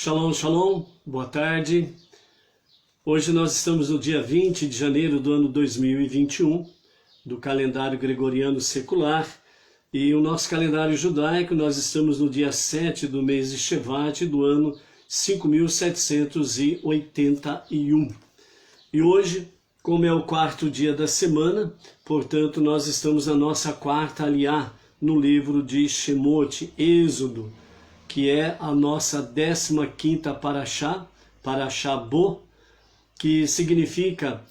Shalom, shalom, boa tarde. Hoje nós estamos no dia 20 de janeiro do ano 2021, do calendário gregoriano secular, e o nosso calendário judaico nós estamos no dia 7 do mês de Shevat do ano 5781. E hoje, como é o quarto dia da semana, portanto nós estamos na nossa quarta aliá no livro de Shemot, Êxodo, que é a nossa 15ª Parashá, Parashá Bo, que significa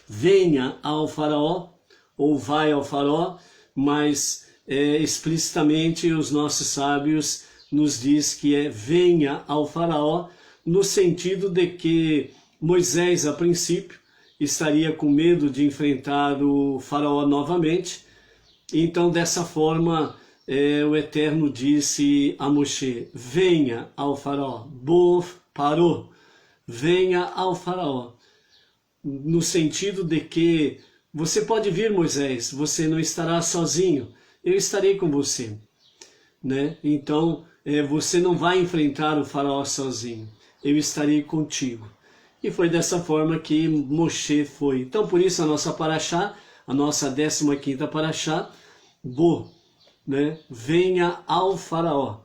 venha ao faraó, ou vai ao faraó, mas explicitamente os nossos sábios nos diz que é venha ao faraó, no sentido de que Moisés, a princípio, estaria com medo de enfrentar o faraó novamente, então dessa forma o Eterno disse a Moshe, venha ao faraó, Bo parou, venha ao faraó, no sentido de que você pode vir, Moisés, você não estará sozinho, eu estarei com você, né? Então você não vai enfrentar o faraó sozinho, eu estarei contigo. E foi dessa forma que Moshe foi. Então por isso a nossa Parashá, a nossa 15ª Parashá, Bo, né? Venha ao faraó,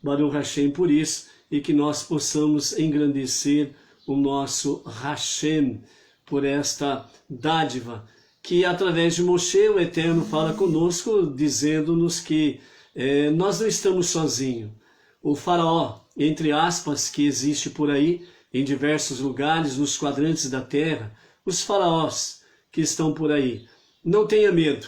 Baruch Hashem por isso, e que nós possamos engrandecer o nosso Hashem por esta dádiva, que através de Moshe o Eterno fala conosco, dizendo-nos que nós não estamos sozinhos. O faraó, entre aspas, que existe por aí, em diversos lugares, nos quadrantes da terra, os faraós que estão por aí, não tenha medo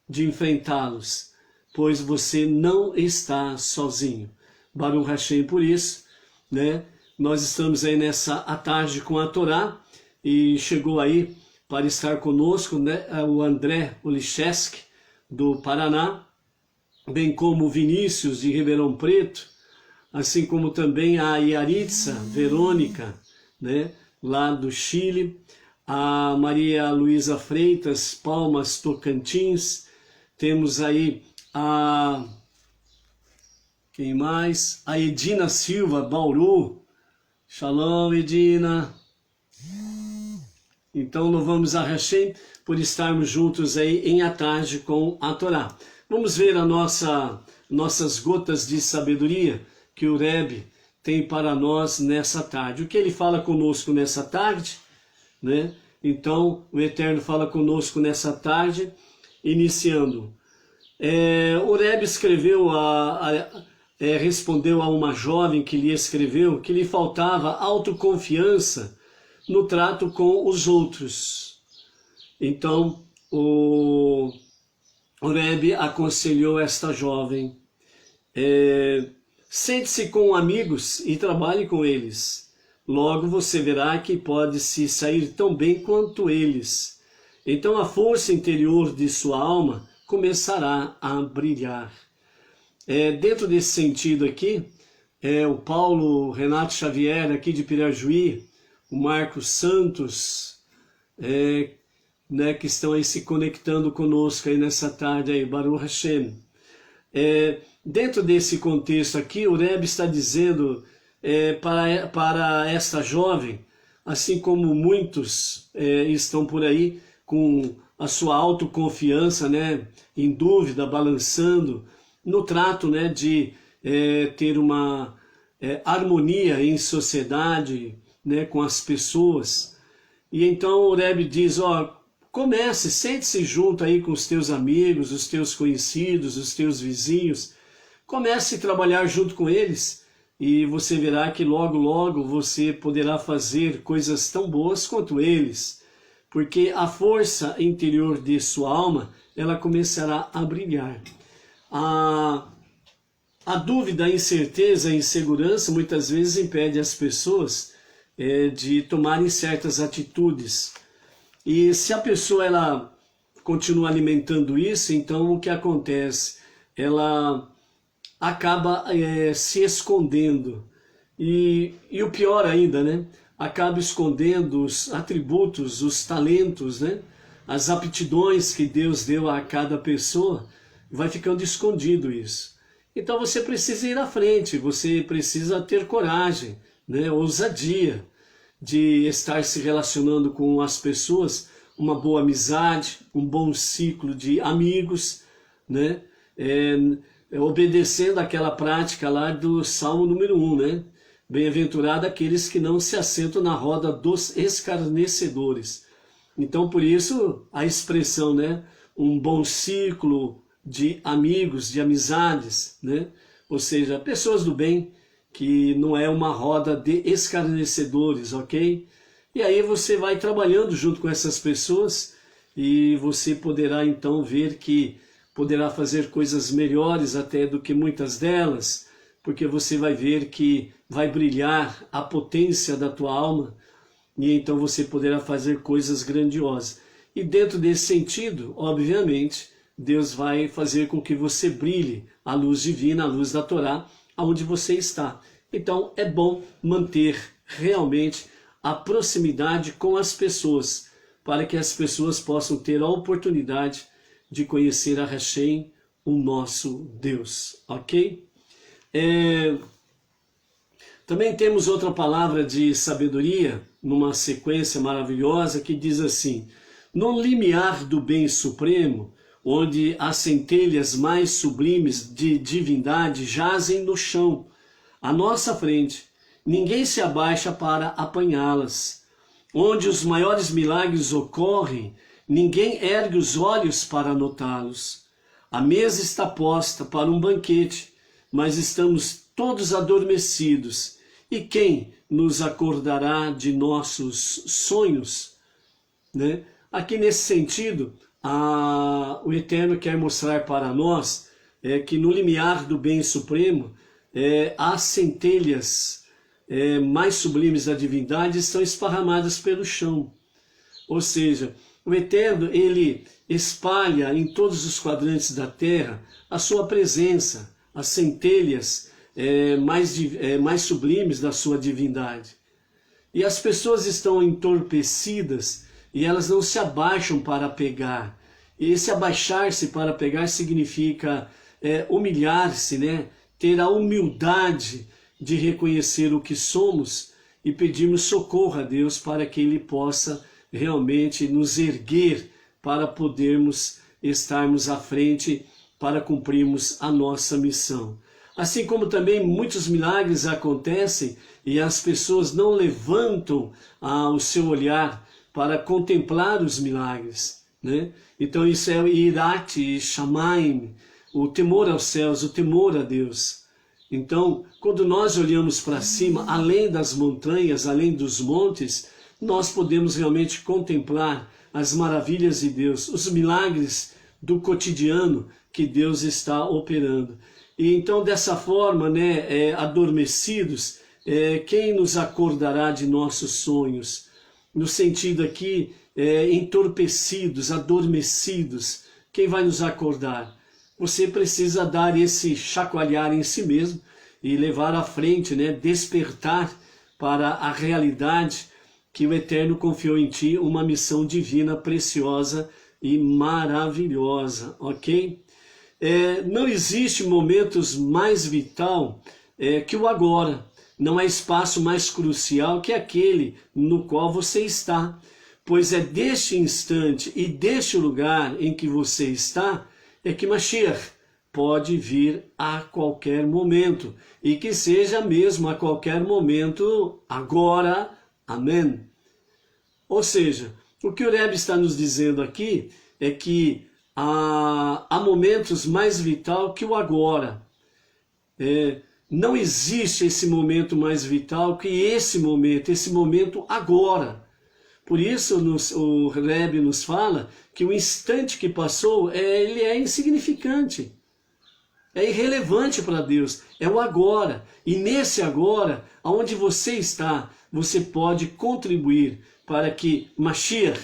de enfrentá-los, pois você não está sozinho. Baruch Hashem por isso, né? Nós estamos aí à tarde com a Torá, e chegou aí para estar conosco, né, o André Olicheski, do Paraná, bem como o Vinícius, de Ribeirão Preto, assim como também a Yaritza Verônica, né, lá do Chile, a Maria Luísa Freitas, Palmas, Tocantins, temos aí quem mais? A Edina Silva, Bauru. Shalom, Edina. Então louvamos a Hashem por estarmos juntos aí em a tarde com a Torá. Vamos ver nossas gotas de sabedoria que o Rebbe tem para nós nessa tarde. O que ele fala conosco nessa tarde, né? Então o Eterno fala conosco nessa tarde, iniciando. O Rebbe escreveu, respondeu a uma jovem que lhe escreveu que lhe faltava autoconfiança no trato com os outros. Então o Rebbe aconselhou esta jovem, sente-se com amigos e trabalhe com eles. Logo você verá que pode se sair tão bem quanto eles. Então a força interior de sua alma começará a brilhar. Dentro desse sentido aqui, o Paulo Renato Xavier, aqui de Pirajuí, o Marcos Santos, né, que estão aí se conectando conosco aí nessa tarde, aí, Baruch Hashem. Dentro desse contexto aqui, o Rebbe está dizendo para esta jovem, assim como muitos estão por aí com a sua autoconfiança, né, em dúvida, balançando, no trato, né, de ter uma harmonia em sociedade, né, com as pessoas. E então o Rebbe diz, comece, sente-se junto aí com os teus amigos, os teus conhecidos, os teus vizinhos, comece a trabalhar junto com eles, e você verá que logo, logo você poderá fazer coisas tão boas quanto eles, porque a força interior de sua alma, ela começará a brilhar. A dúvida, a incerteza, a insegurança, muitas vezes impede as pessoas de tomarem certas atitudes. E se a pessoa ela continua alimentando isso, então o que acontece? Ela acaba se escondendo. E o pior ainda, né? Acaba escondendo os atributos, os talentos, né? As aptidões que Deus deu a cada pessoa, vai ficando escondido isso. Então você precisa ir à frente, você precisa ter coragem, né, ousadia de estar se relacionando com as pessoas, uma boa amizade, um bom ciclo de amigos, né, obedecendo aquela prática lá do Salmo número 1, né? Bem-aventurado aqueles que não se assentam na roda dos escarnecedores. Então, por isso, a expressão, né? Um bom ciclo de amigos, de amizades, né? Ou seja, pessoas do bem, que não é uma roda de escarnecedores, ok? E aí você vai trabalhando junto com essas pessoas e você poderá então ver que poderá fazer coisas melhores até do que muitas delas, porque você vai ver que vai brilhar a potência da tua alma e então você poderá fazer coisas grandiosas. E dentro desse sentido, obviamente, Deus vai fazer com que você brilhe a luz divina, a luz da Torá, aonde você está. Então é bom manter realmente a proximidade com as pessoas, para que as pessoas possam ter a oportunidade de conhecer a Hashem, o nosso Deus, ok? Também temos outra palavra de sabedoria, numa sequência maravilhosa, que diz assim: no limiar do bem supremo, onde as centelhas mais sublimes de divindade jazem no chão, à nossa frente, ninguém se abaixa para apanhá-las. Onde os maiores milagres ocorrem, ninguém ergue os olhos para notá-los. A mesa está posta para um banquete, mas estamos todos adormecidos. E quem nos acordará de nossos sonhos? Né? Aqui nesse sentido, o Eterno quer mostrar para nós que no limiar do bem supremo, as centelhas mais sublimes da divindade estão esparramadas pelo chão. Ou seja, o Eterno, ele espalha em todos os quadrantes da terra a sua presença, as centelhas mais sublimes da sua divindade. E as pessoas estão entorpecidas e elas não se abaixam para pegar. E esse abaixar-se para pegar significa humilhar-se, né? Ter a humildade de reconhecer o que somos e pedirmos socorro a Deus para que Ele possa realmente nos erguer para podermos estarmos à frente para cumprirmos a nossa missão. Assim como também muitos milagres acontecem e as pessoas não levantam o seu olhar para contemplar os milagres, né? Então isso é o Irat Shamayim, o temor aos céus, o temor a Deus. Então, quando nós olhamos para cima, além das montanhas, além dos montes, nós podemos realmente contemplar as maravilhas de Deus, os milagres do cotidiano que Deus está operando. E então, dessa forma, né, adormecidos, quem nos acordará de nossos sonhos? No sentido aqui, entorpecidos, adormecidos, quem vai nos acordar? Você precisa dar esse chacoalhar em si mesmo e levar à frente, né, despertar para a realidade que o Eterno confiou em ti, uma missão divina, preciosa e maravilhosa, ok? Não existe momentos mais vital que o agora. Não há espaço mais crucial que aquele no qual você está, pois é deste instante e deste lugar em que você está que Mashiach pode vir a qualquer momento, e que seja mesmo a qualquer momento agora. Amém. Ou seja, o que o Rebbe está nos dizendo aqui é que há momentos mais vital que o agora. Não existe esse momento mais vital que esse momento agora. Por isso o Rebbe nos fala que o instante que passou, ele é insignificante. É irrelevante para Deus. É o agora. E nesse agora, aonde você está, você pode contribuir para que Mashiach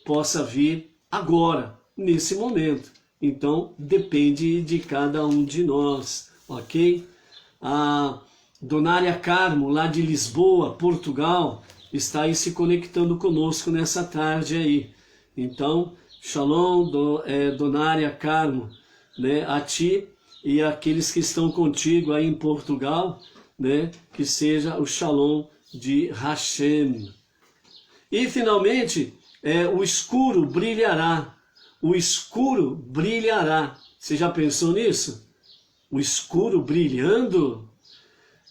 possa vir agora, nesse momento. Então, depende de cada um de nós, ok? A Donária Carmo, lá de Lisboa, Portugal, está aí se conectando conosco nessa tarde aí. Então, Shalom, Donária Carmo, né, a ti e aqueles que estão contigo aí em Portugal, né? Que seja o Shalom de Hashem. E finalmente, o escuro brilhará. O escuro brilhará. Você já pensou nisso? O escuro brilhando?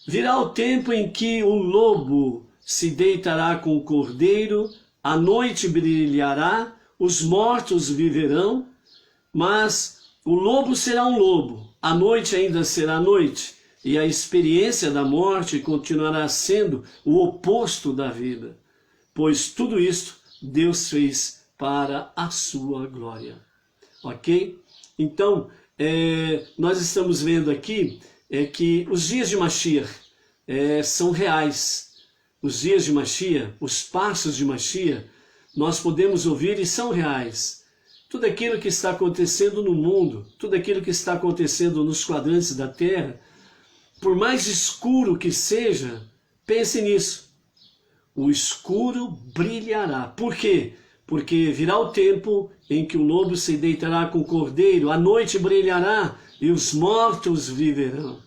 Virá o tempo em que o lobo se deitará com o cordeiro, a noite brilhará, os mortos viverão, mas o lobo será um lobo, a noite ainda será noite, e a experiência da morte continuará sendo o oposto da vida, pois tudo isto Deus fez para a sua glória. Ok? Então, nós estamos vendo aqui que os dias de Mashiach são reais. Os dias de Mashiach, os passos de Mashiach, nós podemos ouvir e são reais. Tudo aquilo que está acontecendo no mundo, tudo aquilo que está acontecendo nos quadrantes da Terra, por mais escuro que seja, pense nisso. O escuro brilhará. Por quê? Porque virá o tempo em que o lobo se deitará com o cordeiro, a noite brilhará e os mortos viverão.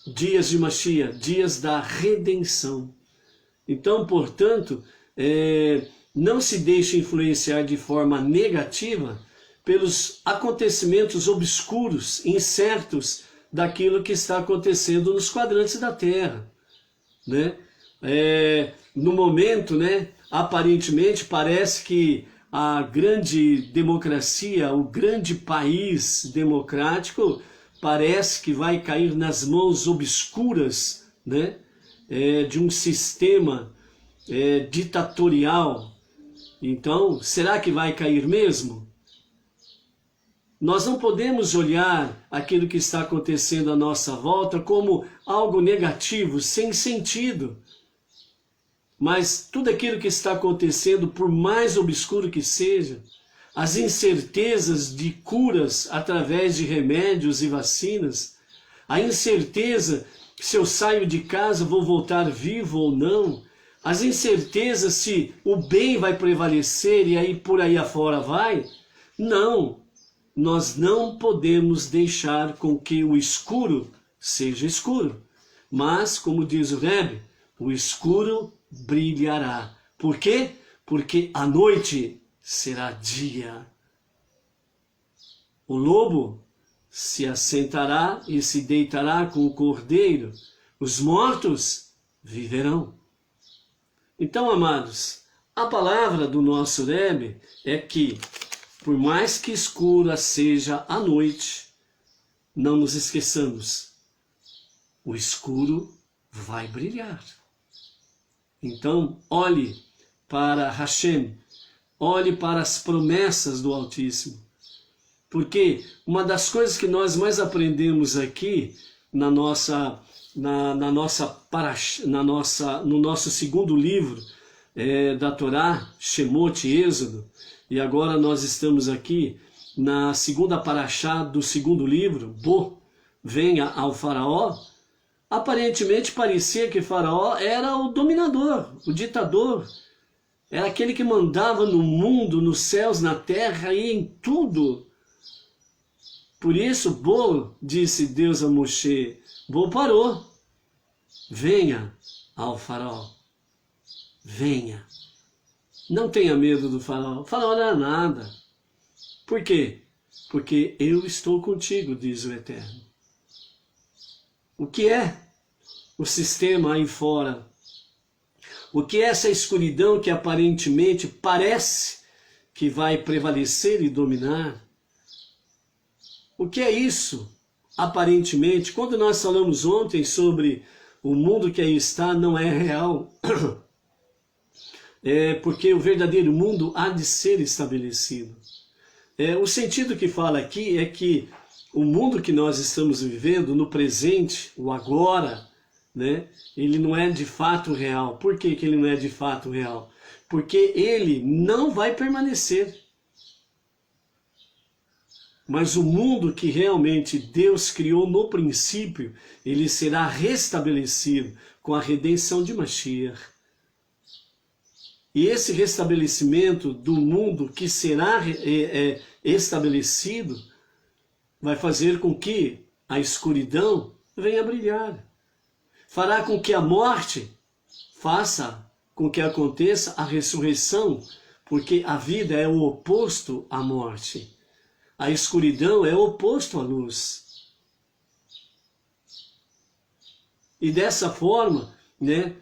Dias de Mashiach, dias da redenção. Então, portanto, não se deixe influenciar de forma negativa pelos acontecimentos obscuros, incertos daquilo que está acontecendo nos quadrantes da Terra, né? No momento, né, aparentemente parece que a grande democracia, o grande país democrático, parece que vai cair nas mãos obscuras, né, de um sistema ditatorial. Então, será que vai cair mesmo? Nós não podemos olhar aquilo que está acontecendo à nossa volta como algo negativo, sem sentido. Mas tudo aquilo que está acontecendo, por mais obscuro que seja, as incertezas de curas através de remédios e vacinas, a incerteza se eu saio de casa vou voltar vivo ou não, as incertezas se o bem vai prevalecer e aí por aí afora vai, não, nós não podemos deixar com que o escuro seja escuro. Mas, como diz o Rebbe, o escuro brilhará. Por quê? Porque a noite será dia. O lobo se assentará e se deitará com o cordeiro. Os mortos viverão. Então, amados, a palavra do nosso Rebbe é que, por mais que escura seja a noite, não nos esqueçamos, o escuro vai brilhar. Então, olhe para Hashem, olhe para as promessas do Altíssimo. Porque uma das coisas que nós mais aprendemos aqui no nosso segundo livro da Torá, Shemot, Êxodo, e agora nós estamos aqui na segunda paraxá do segundo livro, Bo, venha ao faraó, aparentemente parecia que faraó era o dominador, o ditador, era aquele que mandava no mundo, nos céus, na terra e em tudo. Por isso, Bo, disse Deus a Moshe, Bo parou, venha ao faraó, venha. Não tenha medo do faraó, o faraó não é nada. Por quê? Porque eu estou contigo, diz o Eterno. O que é o sistema aí fora? O que é essa escuridão que aparentemente parece que vai prevalecer e dominar? O que é isso, aparentemente? Quando nós falamos ontem sobre o mundo que aí está, não é real. Porque o verdadeiro mundo há de ser estabelecido. O sentido que fala aqui é que o mundo que nós estamos vivendo, no presente, o agora, né, ele não é de fato real. Por que ele não é de fato real? Porque ele não vai permanecer. Mas o mundo que realmente Deus criou no princípio, ele será restabelecido com a redenção de Mashiach. E esse restabelecimento do mundo que será estabelecido vai fazer com que a escuridão venha brilhar. Fará com que a morte faça com que aconteça a ressurreição, porque a vida é o oposto à morte. A escuridão é o oposto à luz. E dessa forma, né,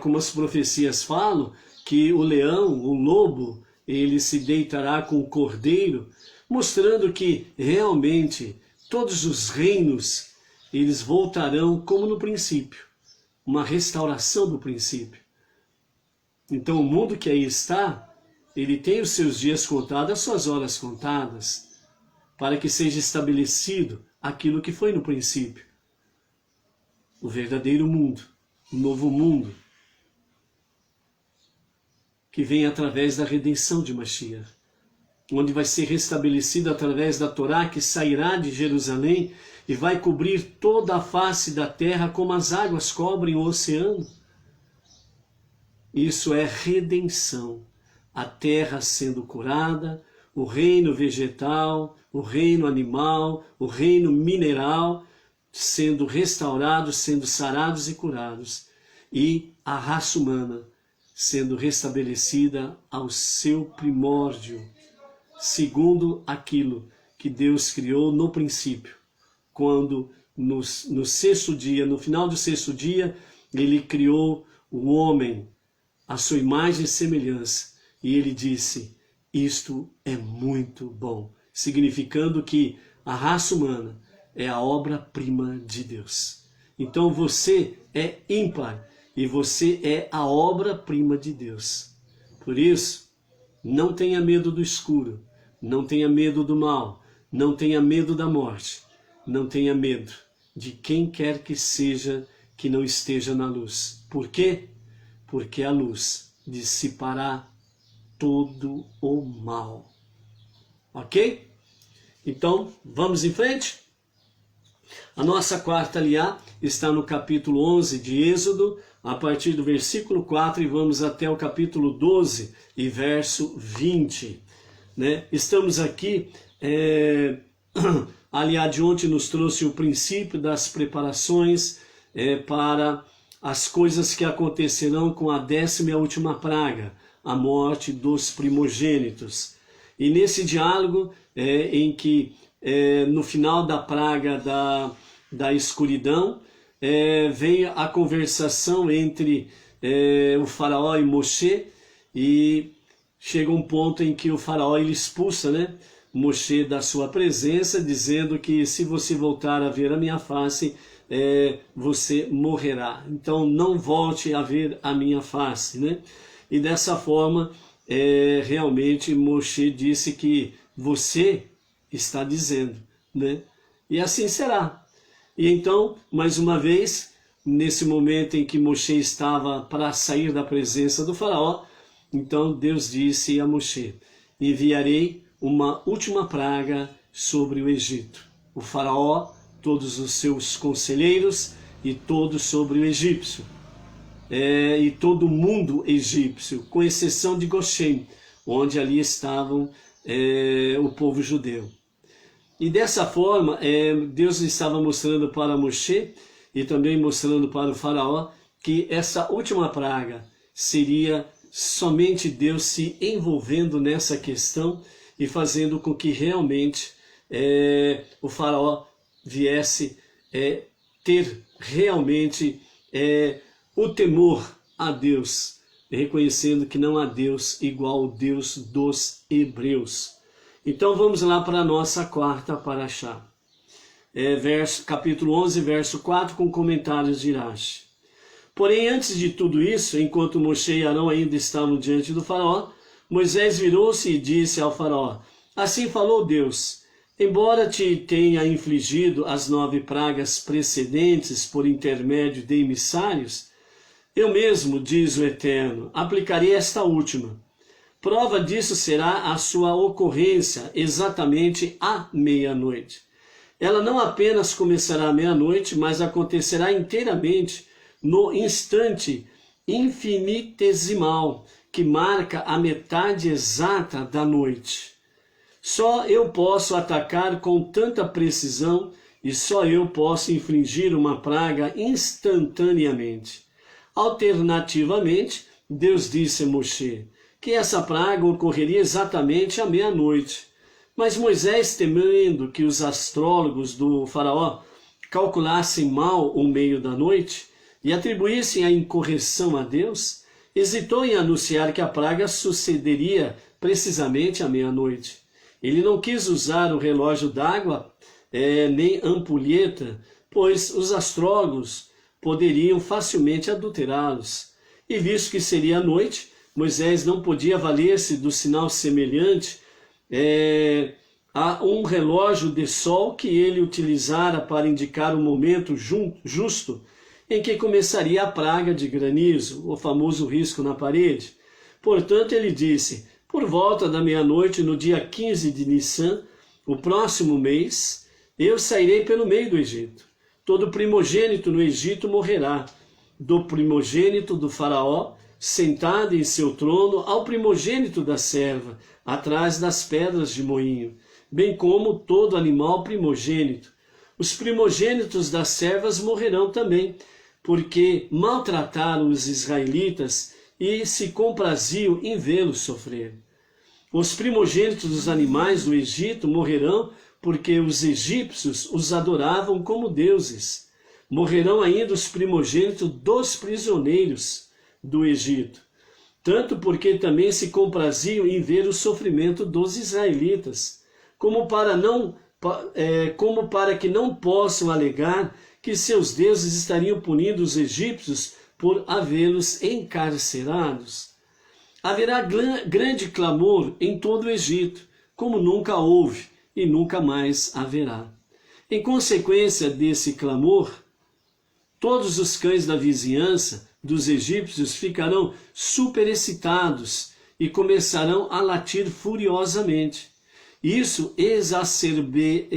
como as profecias falam, que o leão, o lobo, ele se deitará com o cordeiro, mostrando que realmente todos os reinos, eles voltarão como no princípio, uma restauração do princípio. Então o mundo que aí está, ele tem os seus dias contados, as suas horas contadas, para que seja estabelecido aquilo que foi no princípio. O verdadeiro mundo, o novo mundo, que vem através da redenção de Mashiach, onde vai ser restabelecido através da Torá, que sairá de Jerusalém e vai cobrir toda a face da terra como as águas cobrem o oceano. Isso é redenção. A terra sendo curada, o reino vegetal, o reino animal, o reino mineral, sendo restaurados, sendo sarados e curados. E a raça humana sendo restabelecida ao seu primórdio, segundo aquilo que Deus criou no princípio, quando no sexto dia, no final do sexto dia, ele criou o homem, a sua imagem e semelhança, e ele disse, isto é muito bom, significando que a raça humana é a obra-prima de Deus. Então você é ímpar, e você é a obra-prima de Deus. Por isso, não tenha medo do escuro, não tenha medo do mal, não tenha medo da morte, não tenha medo de quem quer que seja que não esteja na luz. Por quê? Porque a luz dissipará todo o mal. Ok? Então, vamos em frente? A nossa quarta aliá está no capítulo 11 de Êxodo, a partir do versículo 4 e vamos até o capítulo 12 e verso 20. Né? Estamos aqui, a aliá de ontem nos trouxe o princípio das preparações para as coisas que acontecerão com a 10ª e a última praga, a morte dos primogênitos. E nesse diálogo em que no final da praga da escuridão, vem a conversação entre o faraó e Moshe, e chega um ponto em que o faraó ele expulsa, né, Moshe da sua presença, dizendo que se você voltar a ver a minha face, você morrerá. Então não volte a ver a minha face, né? E dessa forma, realmente Moshe disse que você está dizendo, né? E assim será. E então, mais uma vez, nesse momento em que Moshe estava para sair da presença do faraó, então Deus disse a Moshe, enviarei uma última praga sobre o Egito. O faraó, todos os seus conselheiros e todos sobre o egípcio. E todo o mundo egípcio, com exceção de Goshen, onde ali estavam o povo judeu. E dessa forma, Deus estava mostrando para Moshe e também mostrando para o faraó que essa última praga seria somente Deus se envolvendo nessa questão e fazendo com que realmente o faraó viesse ter realmente o temor a Deus, reconhecendo que não há Deus igual ao Deus dos hebreus. Então vamos lá para a nossa quarta paraxá. Capítulo 11, verso 4, com comentários de Rashi. Porém, antes de tudo isso, enquanto Moshe e Arão ainda estavam diante do faraó, Moisés virou-se e disse ao faraó, assim falou Deus, embora te tenha infligido as 9 pragas precedentes por intermédio de emissários, eu mesmo, diz o Eterno, aplicarei esta última. Prova disso será a sua ocorrência exatamente à meia-noite. Ela não apenas começará à meia-noite, mas acontecerá inteiramente no instante infinitesimal que marca a metade exata da noite. Só eu posso atacar com tanta precisão e só eu posso infligir uma praga instantaneamente. Alternativamente, Deus disse a Moshe que essa praga ocorreria exatamente à meia-noite. Mas Moisés, temendo que os astrólogos do faraó calculassem mal o meio da noite e atribuíssem a incorreção a Deus, hesitou em anunciar que a praga sucederia precisamente à meia-noite. Ele não quis usar o relógio d'água, nem ampulheta, pois os astrólogos poderiam facilmente adulterá-los. E visto que seria à noite, Moisés não podia valer-se do sinal semelhante a um relógio de sol que ele utilizara para indicar o momento justo em que começaria a praga de granizo, o famoso risco na parede. Portanto, ele disse: por volta da meia-noite, no dia 15 de Nissan, o próximo mês, eu sairei pelo meio do Egito. Todo primogênito no Egito morrerá, do primogênito do faraó, sentado em seu trono, ao primogênito da serva, atrás das pedras de moinho, bem como todo animal primogênito. Os primogênitos das servas morrerão também, porque maltrataram os israelitas e se compraziam em vê-los sofrer. Os primogênitos dos animais do Egito morrerão, porque os egípcios os adoravam como deuses. Morrerão ainda os primogênitos dos prisioneiros do Egito, tanto porque também se compraziam em ver o sofrimento dos israelitas, como para que não possam alegar que seus deuses estariam punindo os egípcios por havê-los encarcerados. Haverá grande clamor em todo o Egito, como nunca houve e nunca mais haverá. Em consequência desse clamor, todos os cães da vizinhança dos egípcios ficarão superexcitados e começarão a latir furiosamente. Isso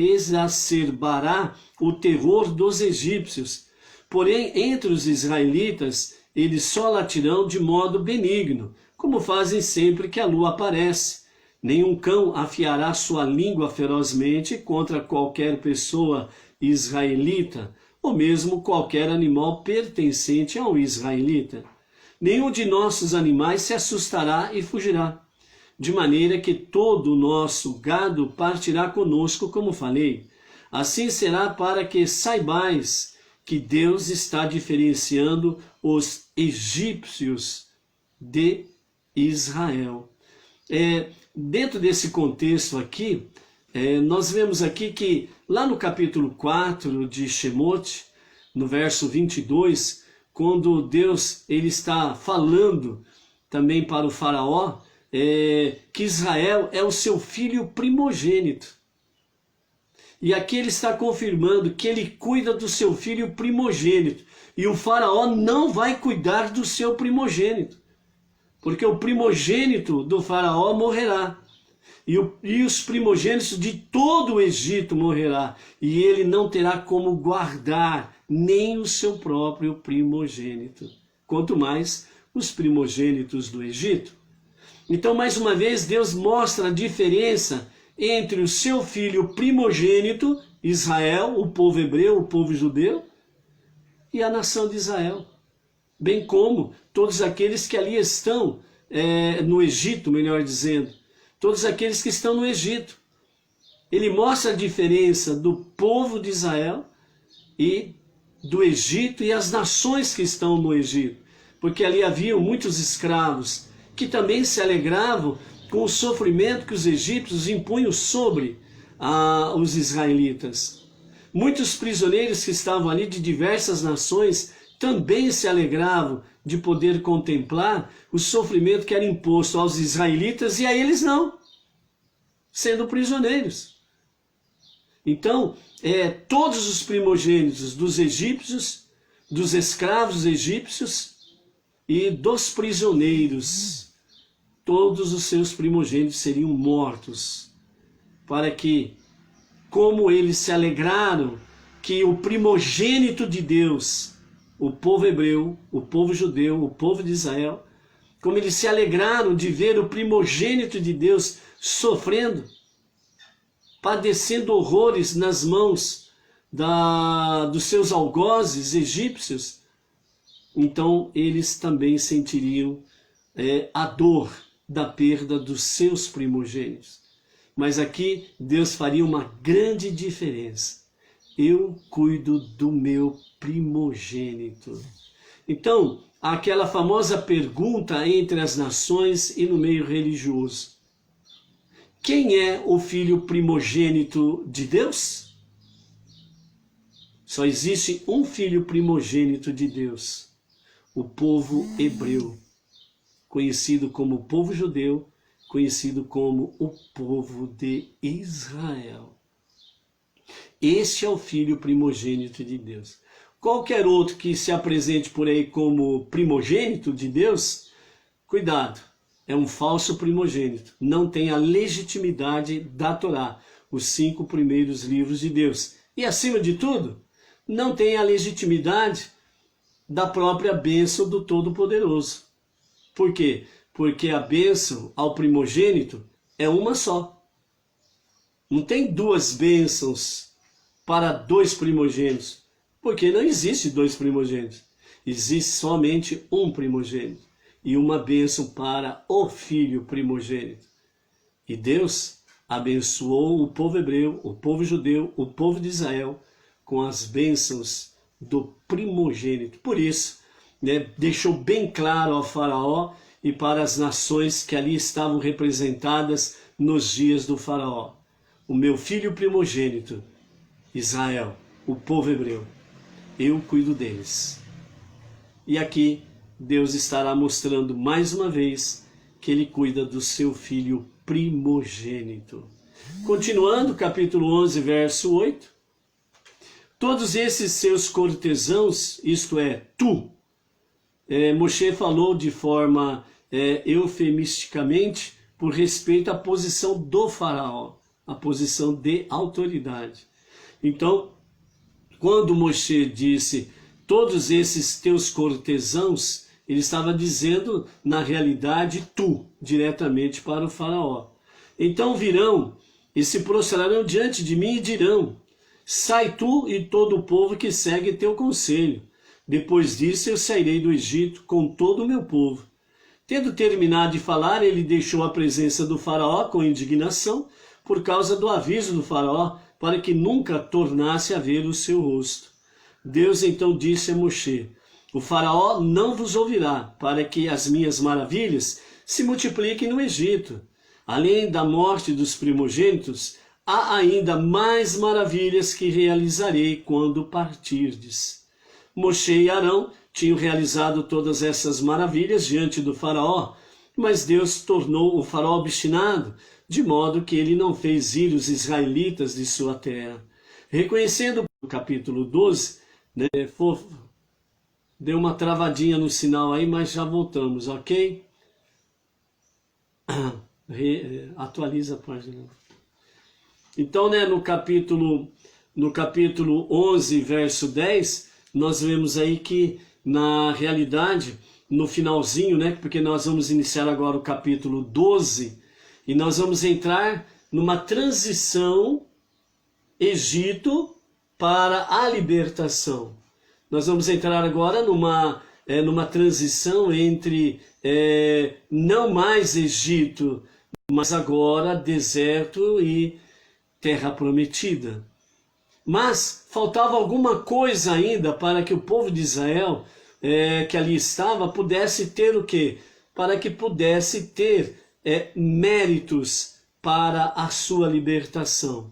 exacerbará o terror dos egípcios. Porém, entre os israelitas, eles só latirão de modo benigno, como fazem sempre que a lua aparece. Nenhum cão afiará sua língua ferozmente contra qualquer pessoa israelita, ou mesmo qualquer animal pertencente a um israelita. Nenhum de nossos animais se assustará e fugirá, de maneira que todo o nosso gado partirá conosco, como falei. Assim será para que saibais que Deus está diferenciando os egípcios de Israel. Dentro desse contexto aqui, nós vemos aqui que lá no capítulo 4 de Shemot, no verso 22, quando Deus ele está falando também para o faraó, que Israel é o seu filho primogênito. E aqui ele está confirmando que ele cuida do seu filho primogênito. E o faraó não vai cuidar do seu primogênito, porque o primogênito do faraó morrerá. E os primogênitos de todo o Egito morrerá. E ele não terá como guardar nem o seu próprio primogênito, quanto mais os primogênitos do Egito. Então, mais uma vez, Deus mostra a diferença entre o seu filho primogênito, Israel, o povo hebreu, o povo judeu, e a nação de Israel. Bem como todos aqueles que ali estão, no Egito, melhor dizendo. Todos aqueles que estão no Egito. Ele mostra a diferença do povo de Israel e do Egito e as nações que estão no Egito. Porque ali haviam muitos escravos que também se alegravam com o sofrimento que os egípcios impunham sobre os israelitas. Muitos prisioneiros que estavam ali de diversas nações também se alegravam de poder contemplar o sofrimento que era imposto aos israelitas e a eles não, sendo prisioneiros. Então, todos os primogênitos dos egípcios, dos escravos egípcios e dos prisioneiros, todos os seus primogênitos seriam mortos, para que, como eles se alegraram que o primogênito de Deus, o povo hebreu, o povo judeu, o povo de Israel, como eles se alegraram de ver o primogênito de Deus sofrendo, padecendo horrores nas mãos dos seus algozes egípcios, então eles também sentiriam a dor da perda dos seus primogênitos. Mas aqui Deus faria uma grande diferença. Eu cuido do meu primogênito. Então, aquela famosa pergunta entre as nações e no meio religioso: quem é o filho primogênito de Deus? Só existe um filho primogênito de Deus, o povo hebreu, conhecido como o povo judeu, conhecido como o povo de Israel. Este é o filho primogênito de Deus. Qualquer outro que se apresente por aí como primogênito de Deus, cuidado, é um falso primogênito. Não tem a legitimidade da Torá, os 5 primeiros livros de Deus. E acima de tudo, não tem a legitimidade da própria bênção do Todo-Poderoso. Por quê? Porque a bênção ao primogênito é uma só. Não tem 2 bênçãos para 2 primogênitos, porque não existe 2 primogênitos. Existe somente um primogênito e uma bênção para o filho primogênito. E Deus abençoou o povo hebreu, o povo judeu, o povo de Israel com as bênçãos do primogênito. Por isso, deixou bem claro ao faraó e para as nações que ali estavam representadas nos dias do faraó: o meu filho primogênito, Israel, o povo hebreu, eu cuido deles. E aqui Deus estará mostrando mais uma vez que ele cuida do seu filho primogênito. Continuando, capítulo 11, verso 8. Todos esses seus cortesãos, isto é, tu, Moshe falou de forma eufemisticamente por respeito à posição do faraó, a posição de autoridade. Então, quando Moshe disse todos esses teus cortesãos, ele estava dizendo, na realidade, tu, diretamente para o faraó. Então virão e se prostrarão diante de mim e dirão: sai tu e todo o povo que segue teu conselho. Depois disso eu sairei do Egito com todo o meu povo. Tendo terminado de falar, ele deixou a presença do faraó com indignação, por causa do aviso do faraó, para que nunca tornasse a ver o seu rosto. Deus então disse a Moshe: o faraó não vos ouvirá, para que as minhas maravilhas se multipliquem no Egito. Além da morte dos primogênitos, há ainda mais maravilhas que realizarei quando partirdes. Moshe e Arão tinham realizado todas essas maravilhas diante do faraó, mas Deus tornou o faraó obstinado, de modo que ele não fez ir os israelitas de sua terra. Reconhecendo o capítulo 12, deu uma travadinha no sinal aí, mas já voltamos, ok? Atualiza a página. Então, no capítulo 11, verso 10, nós vemos aí que, na realidade, no finalzinho, porque nós vamos iniciar agora o capítulo 12, e nós vamos entrar numa transição Egito para a libertação. Nós vamos entrar agora numa transição entre não mais Egito, mas agora deserto e terra prometida. Mas faltava alguma coisa ainda para que o povo de Israel, que ali estava, pudesse ter o quê? Para que pudesse ter méritos para a sua libertação.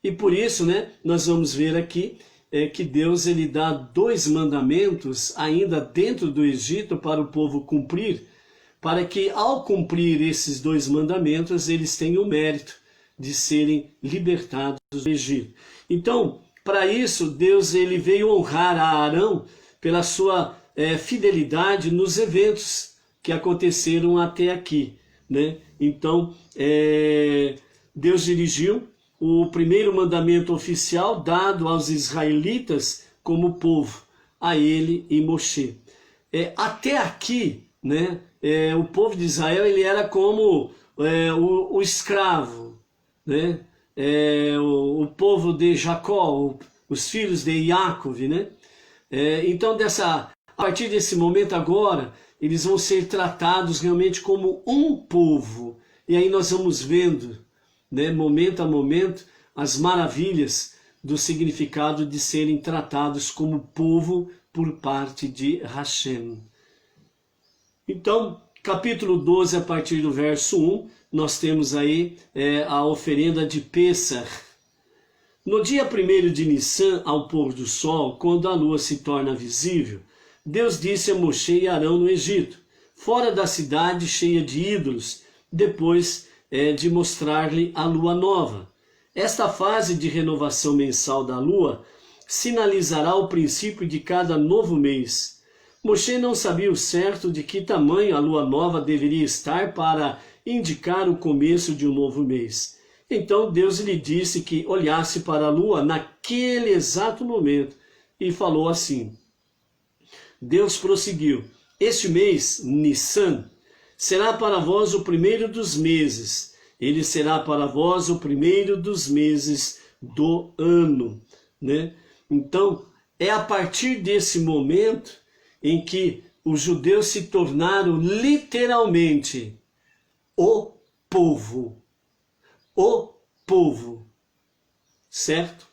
E por isso, nós vamos ver aqui que Deus ele dá 2 mandamentos ainda dentro do Egito para o povo cumprir, para que ao cumprir esses 2 mandamentos eles tenham o mérito de serem libertados do Egito. Então, para isso, Deus ele veio honrar a Arão pela sua fidelidade nos eventos que aconteceram até aqui. Então, Deus dirigiu o primeiro mandamento oficial dado aos israelitas como povo, a ele e Moshe. Até aqui, o povo de Israel ele era como o escravo, o povo de Jacó, os filhos de Yaakov, né? Então, a partir desse momento agora, eles vão ser tratados realmente como um povo. E aí nós vamos vendo, né, momento a momento, as maravilhas do significado de serem tratados como povo por parte de Hashem. Então, capítulo 12, a partir do verso 1, nós temos aí a oferenda de Pêssar. No dia 1º de Nissan, ao pôr do sol, quando a lua se torna visível, Deus disse a Moshe e Arão no Egito, fora da cidade cheia de ídolos, depois de mostrar-lhe a lua nova. Esta fase de renovação mensal da lua sinalizará o princípio de cada novo mês. Moshe não sabia o certo de que tamanho a lua nova deveria estar para indicar o começo de um novo mês. Então Deus lhe disse que olhasse para a lua naquele exato momento e falou assim. Deus prosseguiu, este mês, Nissan, será para vós o primeiro dos meses. Ele será para vós o primeiro dos meses do ano, né? Então, é a partir desse momento em que os judeus se tornaram literalmente o povo. O povo, certo?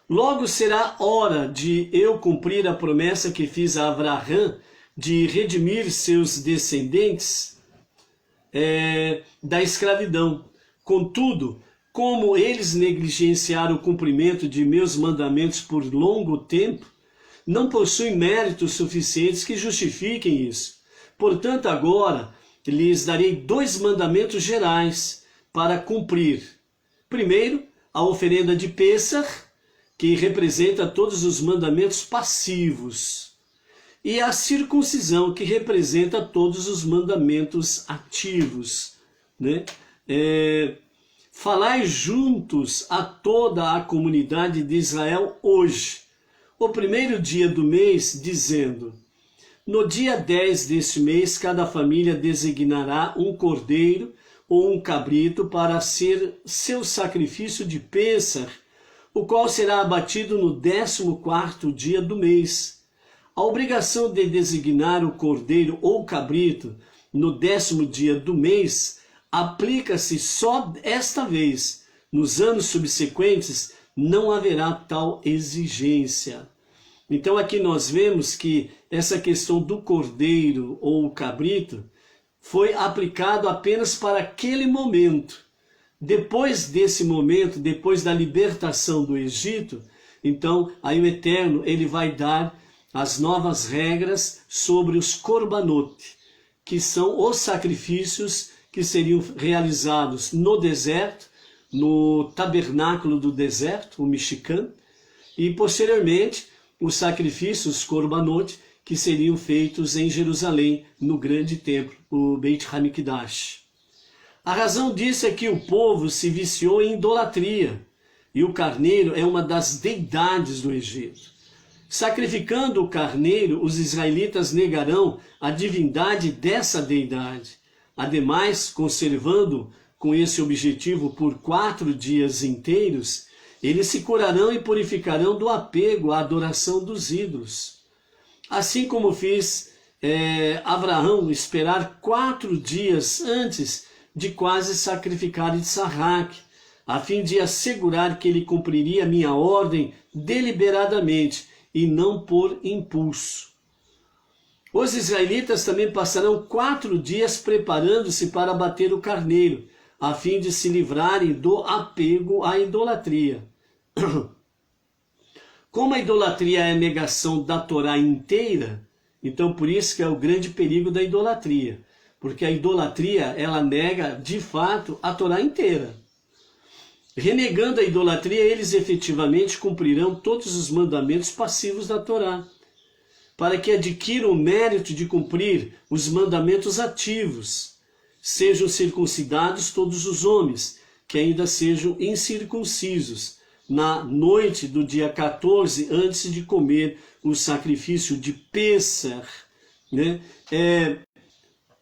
Logo será hora de eu cumprir a promessa que fiz a Abraão de redimir seus descendentes da escravidão. Contudo, como eles negligenciaram o cumprimento de meus mandamentos por longo tempo, não possuem méritos suficientes que justifiquem isso. Portanto, agora lhes darei 2 mandamentos gerais para cumprir. Primeiro, a oferenda de Pêssar, que representa todos os mandamentos passivos, e a circuncisão, que representa todos os mandamentos ativos, né? Falai juntos a toda a comunidade de Israel hoje, o primeiro dia do mês, dizendo, no dia 10 deste mês, cada família designará um cordeiro ou um cabrito para ser seu sacrifício de Pêssar, o qual será abatido no 14º dia do mês. A obrigação de designar o cordeiro ou cabrito no 10º dia do mês aplica-se só esta vez. Nos anos subsequentes não haverá tal exigência. Então aqui nós vemos que essa questão do cordeiro ou cabrito foi aplicado apenas para aquele momento. Depois desse momento, depois da libertação do Egito, então aí o Eterno ele vai dar as novas regras sobre os korbanot, que são os sacrifícios que seriam realizados no deserto, no tabernáculo do deserto, o Mishkan, e posteriormente os sacrifícios korbanot, que seriam feitos em Jerusalém, no grande templo, o Beit HaMikdash. A razão disso é que o povo se viciou em idolatria, e o carneiro é uma das deidades do Egito. Sacrificando o carneiro, os israelitas negarão a divindade dessa deidade. Ademais, conservando com esse objetivo por 4 dias inteiros, eles se curarão e purificarão do apego à adoração dos ídolos. Assim como fiz Abraão esperar 4 dias antes de quase sacrificar Isaac, a fim de assegurar que ele cumpriria minha ordem deliberadamente e não por impulso. Os israelitas também passarão 4 dias preparando-se para abater o carneiro, a fim de se livrarem do apego à idolatria. Como a idolatria é a negação da Torá inteira, então por isso que é o grande perigo da idolatria. Porque a idolatria, ela nega de fato a Torá inteira. Renegando a idolatria, eles efetivamente cumprirão todos os mandamentos passivos da Torá, para que adquiram o mérito de cumprir os mandamentos ativos. Sejam circuncidados todos os homens, que ainda sejam incircuncisos, na noite do dia 14, antes de comer o sacrifício de Pêssar, né?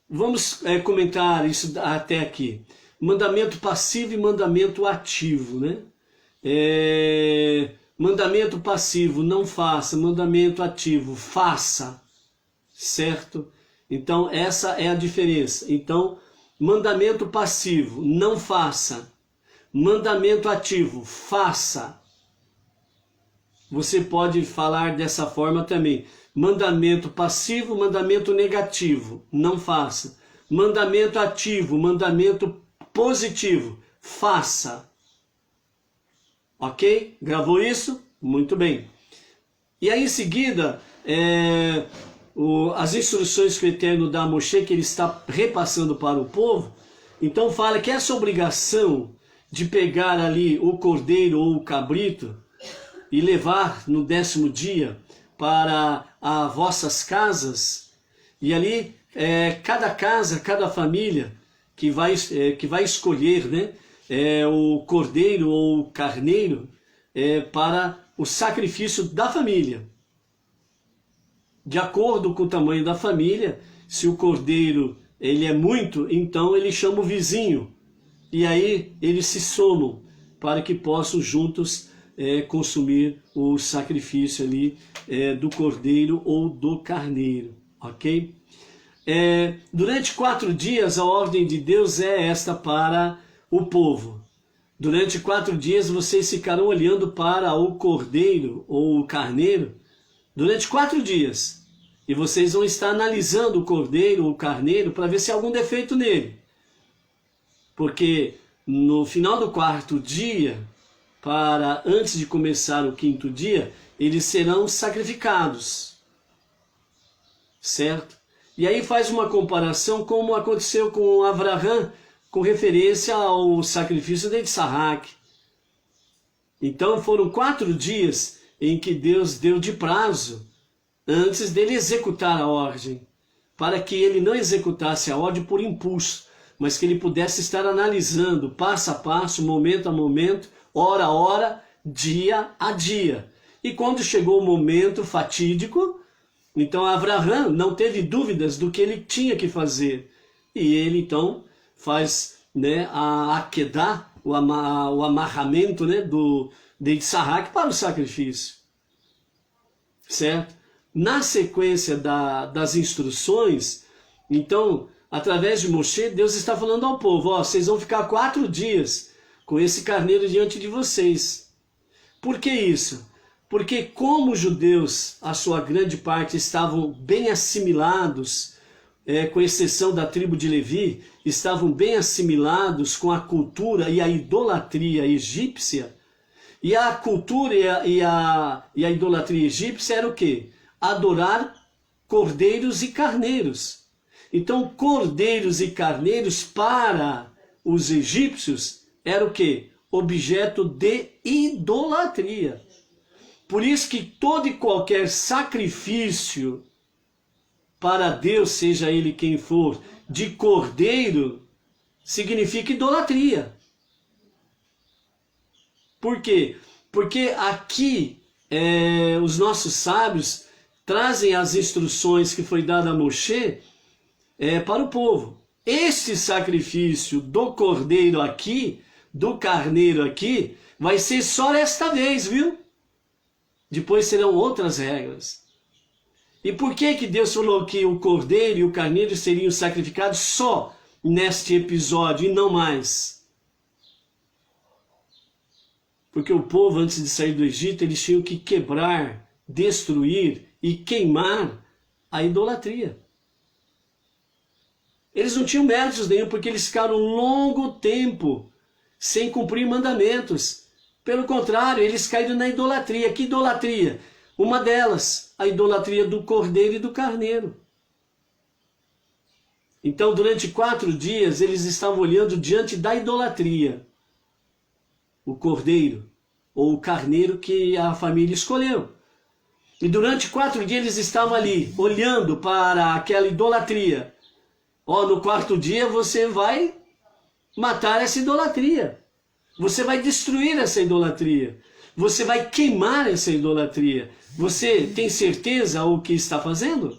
Vamos comentar isso até aqui. mandamento passivo e mandamento ativo, né? Mandamento passivo, não faça. Mandamento ativo, faça. Certo? Então, essa é a diferença. Então, mandamento passivo, não faça. Mandamento ativo, faça. Você pode falar dessa forma também. Mandamento passivo, mandamento negativo, não faça. Mandamento ativo, mandamento positivo, faça. Ok? Gravou isso? Muito bem. E aí em seguida, as instruções que o Eterno dá a Moshe, que ele está repassando para o povo, então fala que essa obrigação de pegar ali o cordeiro ou o cabrito e levar no 10º dia para as vossas casas, e ali cada casa, cada família que vai escolher, né, o cordeiro ou o carneiro para o sacrifício da família. De acordo com o tamanho da família, se o cordeiro ele é muito, então ele chama o vizinho. E aí eles se somam para que possam juntos consumir o sacrifício ali do cordeiro ou do carneiro. Ok? Durante 4 dias a ordem de Deus é esta para o povo. Durante 4 dias vocês ficarão olhando para o cordeiro ou o carneiro. Durante 4 dias. E vocês vão estar analisando o cordeiro ou o carneiro para ver se há algum defeito nele. Porque no final do 4º dia, antes de começar o 5º dia, eles serão sacrificados. Certo? E aí faz uma comparação como aconteceu com Abraão, com referência ao sacrifício de Isaac. Então foram 4 dias em que Deus deu de prazo antes dele executar a ordem, para que ele não executasse a ordem por impulso, mas que ele pudesse estar analisando passo a passo, momento a momento, hora a hora, dia a dia. E quando chegou o momento fatídico, então Abraão não teve dúvidas do que ele tinha que fazer. E ele então faz, né, a akedah, o amarramento, né, de Isaac para o sacrifício. Certo? Na sequência das instruções, então, através de Moshe, Deus está falando ao povo, vocês vão ficar 4 dias com esse carneiro diante de vocês. Por que isso? Porque como os judeus, a sua grande parte, estavam bem assimilados, com exceção da tribo de Levi, estavam bem assimilados com a cultura e a idolatria egípcia, e a cultura e a idolatria egípcia era o quê? Adorar cordeiros e carneiros. Então, cordeiros e carneiros para os egípcios era o quê? Objeto de idolatria. Por isso que todo e qualquer sacrifício para Deus, seja ele quem for, de cordeiro, significa idolatria. Por quê? Porque aqui os nossos sábios trazem as instruções que foi dada a Moshe para o povo. Este sacrifício do cordeiro aqui, do carneiro aqui, vai ser só desta vez, viu? Depois serão outras regras. E por que Deus falou que o cordeiro e o carneiro seriam sacrificados só neste episódio e não mais? Porque o povo, antes de sair do Egito, eles tinham que quebrar, destruir e queimar a idolatria. Eles não tinham méritos nenhum, porque eles ficaram um longo tempo sem cumprir mandamentos. Pelo contrário, eles caíram na idolatria. Que idolatria? Uma delas, a idolatria do cordeiro e do carneiro. Então, durante 4 dias, eles estavam olhando diante da idolatria o cordeiro ou o carneiro que a família escolheu. E durante 4 dias eles estavam ali, olhando para aquela idolatria. No 4º dia você vai matar essa idolatria. Você vai destruir essa idolatria. Você vai queimar essa idolatria. Você tem certeza o que está fazendo?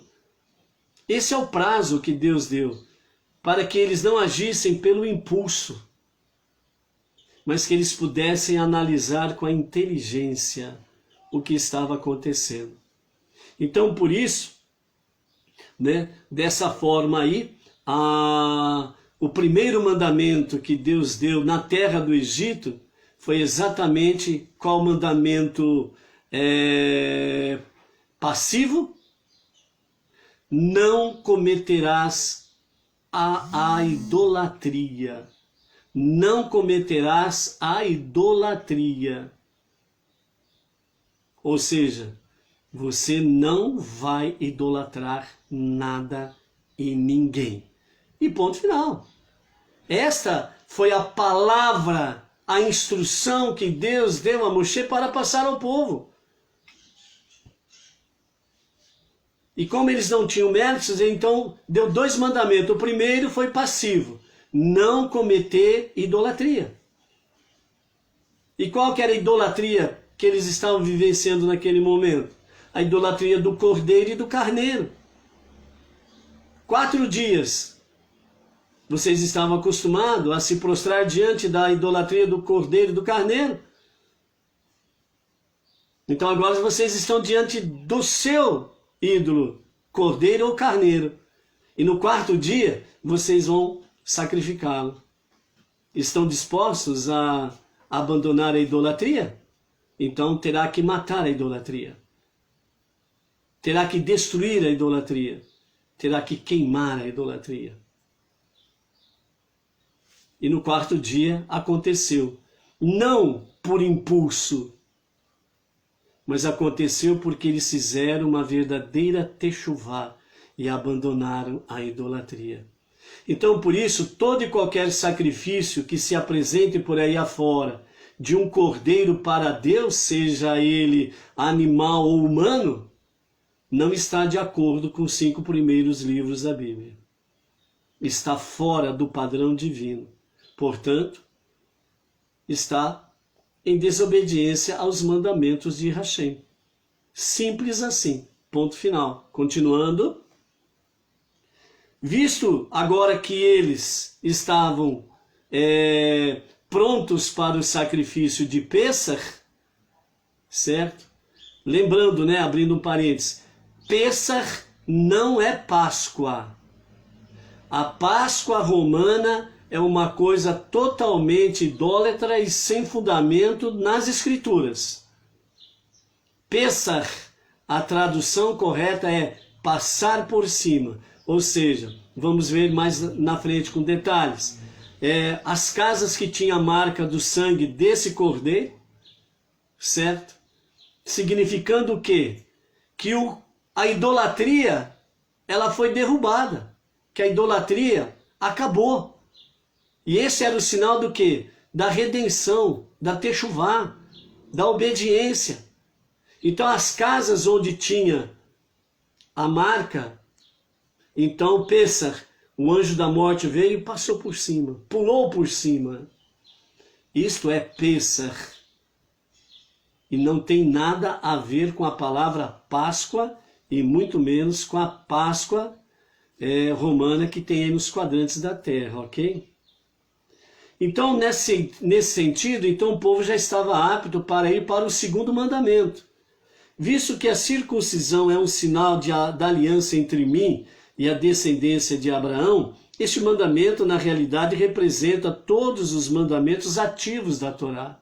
Esse é o prazo que Deus deu, para que eles não agissem pelo impulso, mas que eles pudessem analisar com a inteligência o que estava acontecendo. Então, por isso, né, dessa forma aí, o primeiro mandamento que Deus deu na terra do Egito foi exatamente qual mandamento passivo? Não cometerás a idolatria. Não cometerás a idolatria. Ou seja, você não vai idolatrar nada e ninguém. E ponto final. Esta foi a palavra, a instrução que Deus deu a Moshe para passar ao povo. E como eles não tinham méritos, então deu 2 mandamentos. O primeiro foi passivo: não cometer idolatria. E qual que era a idolatria que eles estavam vivenciando naquele momento? A idolatria do cordeiro e do carneiro. 4 dias vocês estavam acostumados a se prostrar diante da idolatria do cordeiro e do carneiro. Então agora vocês estão diante do seu ídolo, cordeiro ou carneiro. E no 4º dia vocês vão sacrificá-lo. Estão dispostos a abandonar a idolatria? Então terá que matar a idolatria. Terá que destruir a idolatria. Terá que queimar a idolatria. E no 4º dia aconteceu. Não por impulso, mas aconteceu porque eles fizeram uma verdadeira techuvá e abandonaram a idolatria. Então, por isso, todo e qualquer sacrifício que se apresente por aí afora, de um cordeiro para Deus, seja ele animal ou humano, não está de acordo com os 5 primeiros livros da Bíblia. Está fora do padrão divino. Portanto, está em desobediência aos mandamentos de Hashem. Simples assim. Ponto final. Continuando. Visto agora que eles estavam prontos para o sacrifício de Pêssar, certo? Lembrando, né, abrindo um parênteses, Pêssar não é Páscoa. A Páscoa romana é uma coisa totalmente idólatra e sem fundamento nas Escrituras. Pêssar, a tradução correta é passar por cima. Ou seja, vamos ver mais na frente com detalhes. As casas que tinham a marca do sangue desse cordeiro, certo? Significando o quê? Que a idolatria, ela foi derrubada. Que a idolatria acabou. E esse era o sinal do quê? Da redenção, da techuvá, da obediência. Então as casas onde tinha a marca, então Pêssar, o anjo da morte veio e passou por cima, pulou por cima. Isto é Pêssar. E não tem nada a ver com a palavra Páscoa e muito menos com a Páscoa romana que tem aí nos quadrantes da terra, ok? Então, nesse sentido, então o povo já estava apto para ir para o 2º mandamento. Visto que a circuncisão é um sinal da aliança entre mim e a descendência de Abraão, este mandamento, na realidade, representa todos os mandamentos ativos da Torá.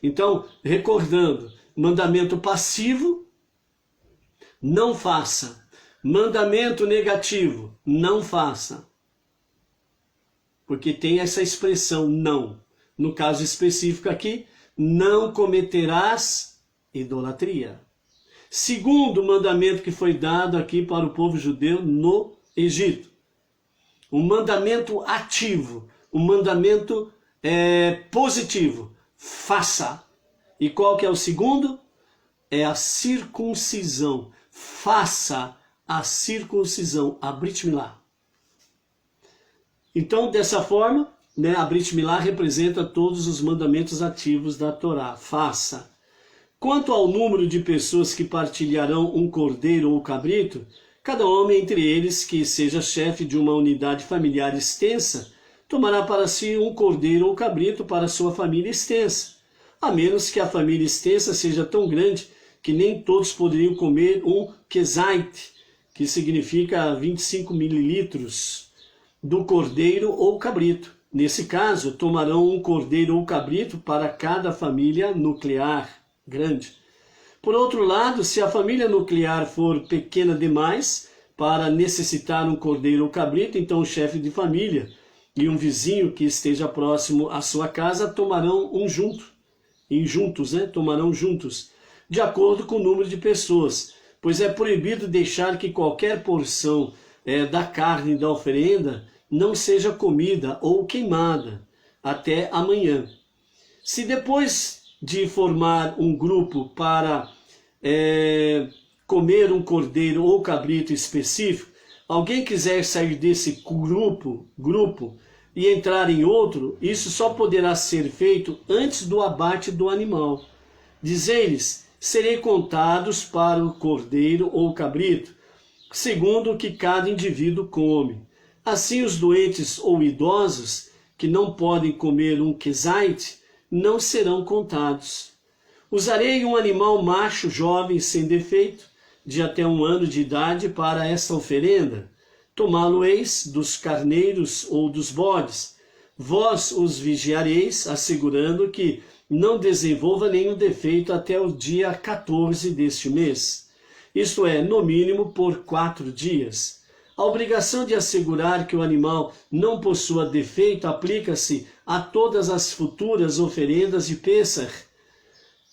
Então, recordando, mandamento passivo, não faça. Mandamento negativo, não faça. Porque tem essa expressão não. No caso específico aqui, não cometerás idolatria. 2º mandamento que foi dado aqui para o povo judeu no Egito. Um mandamento ativo, um mandamento positivo. Faça. E qual que é o 2º? É a circuncisão. Faça a circuncisão, a Brit Milá. Então, dessa forma, né, a Brit Milá representa todos os mandamentos ativos da Torá. Faça. Quanto ao número de pessoas que partilharão um cordeiro ou cabrito, cada homem entre eles que seja chefe de uma unidade familiar extensa tomará para si um cordeiro ou cabrito para sua família extensa, a menos que a família extensa seja tão grande que nem todos poderiam comer um quesaite, que significa 25 mililitros, do cordeiro ou cabrito. Nesse caso, tomarão um cordeiro ou cabrito para cada família nuclear grande. Por outro lado, se a família nuclear for pequena demais para necessitar um cordeiro ou cabrito, então o chefe de família e um vizinho que esteja próximo à sua casa tomarão tomarão juntos, de acordo com o número de pessoas, pois é proibido deixar que qualquer porção da carne da oferenda não seja comida ou queimada até amanhã. Se depois de formar um grupo para comer um cordeiro ou cabrito específico, alguém quiser sair desse grupo e entrar em outro, isso só poderá ser feito antes do abate do animal. Diz-lhes: serei contados para o cordeiro ou cabrito, segundo o que cada indivíduo come. Assim, os doentes ou idosos que não podem comer um quesaite não serão contados. Usarei um animal macho jovem sem defeito, de até 1 ano de idade, para esta oferenda. Tomá-lo-eis dos carneiros ou dos bodes. Vós os vigiareis, assegurando que não desenvolva nenhum defeito até o dia 14 deste mês. Isto é, no mínimo por 4 dias. A obrigação de assegurar que o animal não possua defeito aplica-se a todas as futuras oferendas de Pêssar.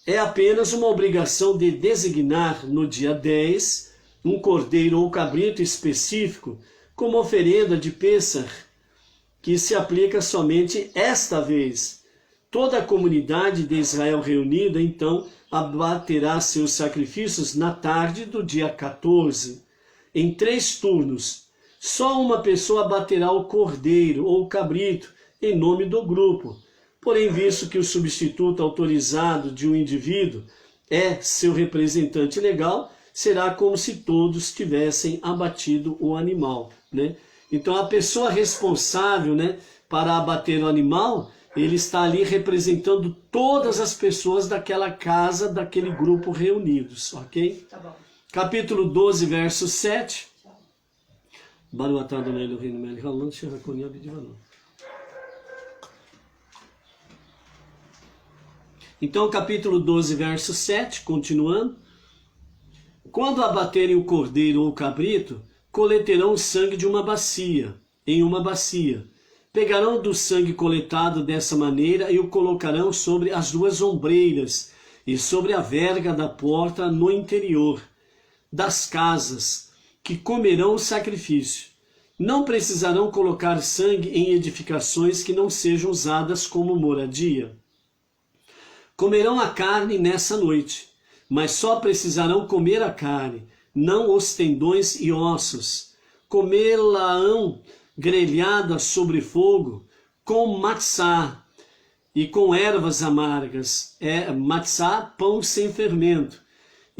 É apenas uma obrigação de designar no dia 10 um cordeiro ou cabrito específico como oferenda de Pêssar, que se aplica somente esta vez. Toda a comunidade de Israel reunida, então, abaterá seus sacrifícios na tarde do dia 14. Em 3 turnos, só uma pessoa abaterá o cordeiro ou o cabrito em nome do grupo. Porém, visto que o substituto autorizado de um indivíduo é seu representante legal, será como se todos tivessem abatido o animal, né? Então, a pessoa responsável, né, para abater o animal, ele está ali representando todas as pessoas daquela casa, daquele grupo reunidos, ok? Tá bom. Capítulo 12, verso 7. Então, capítulo 12, verso 7, continuando. Quando abaterem o cordeiro ou o cabrito, coleterão o sangue de uma bacia, em uma bacia. Pegarão do sangue coletado dessa maneira e o colocarão sobre as 2 ombreiras e sobre a verga da porta no interior das casas, que comerão o sacrifício. Não precisarão colocar sangue em edificações que não sejam usadas como moradia. Comerão a carne nessa noite, mas só precisarão comer a carne, não os tendões e ossos. Comê-la-ão grelhada sobre fogo, com matzá e com ervas amargas. Matzá, pão sem fermento,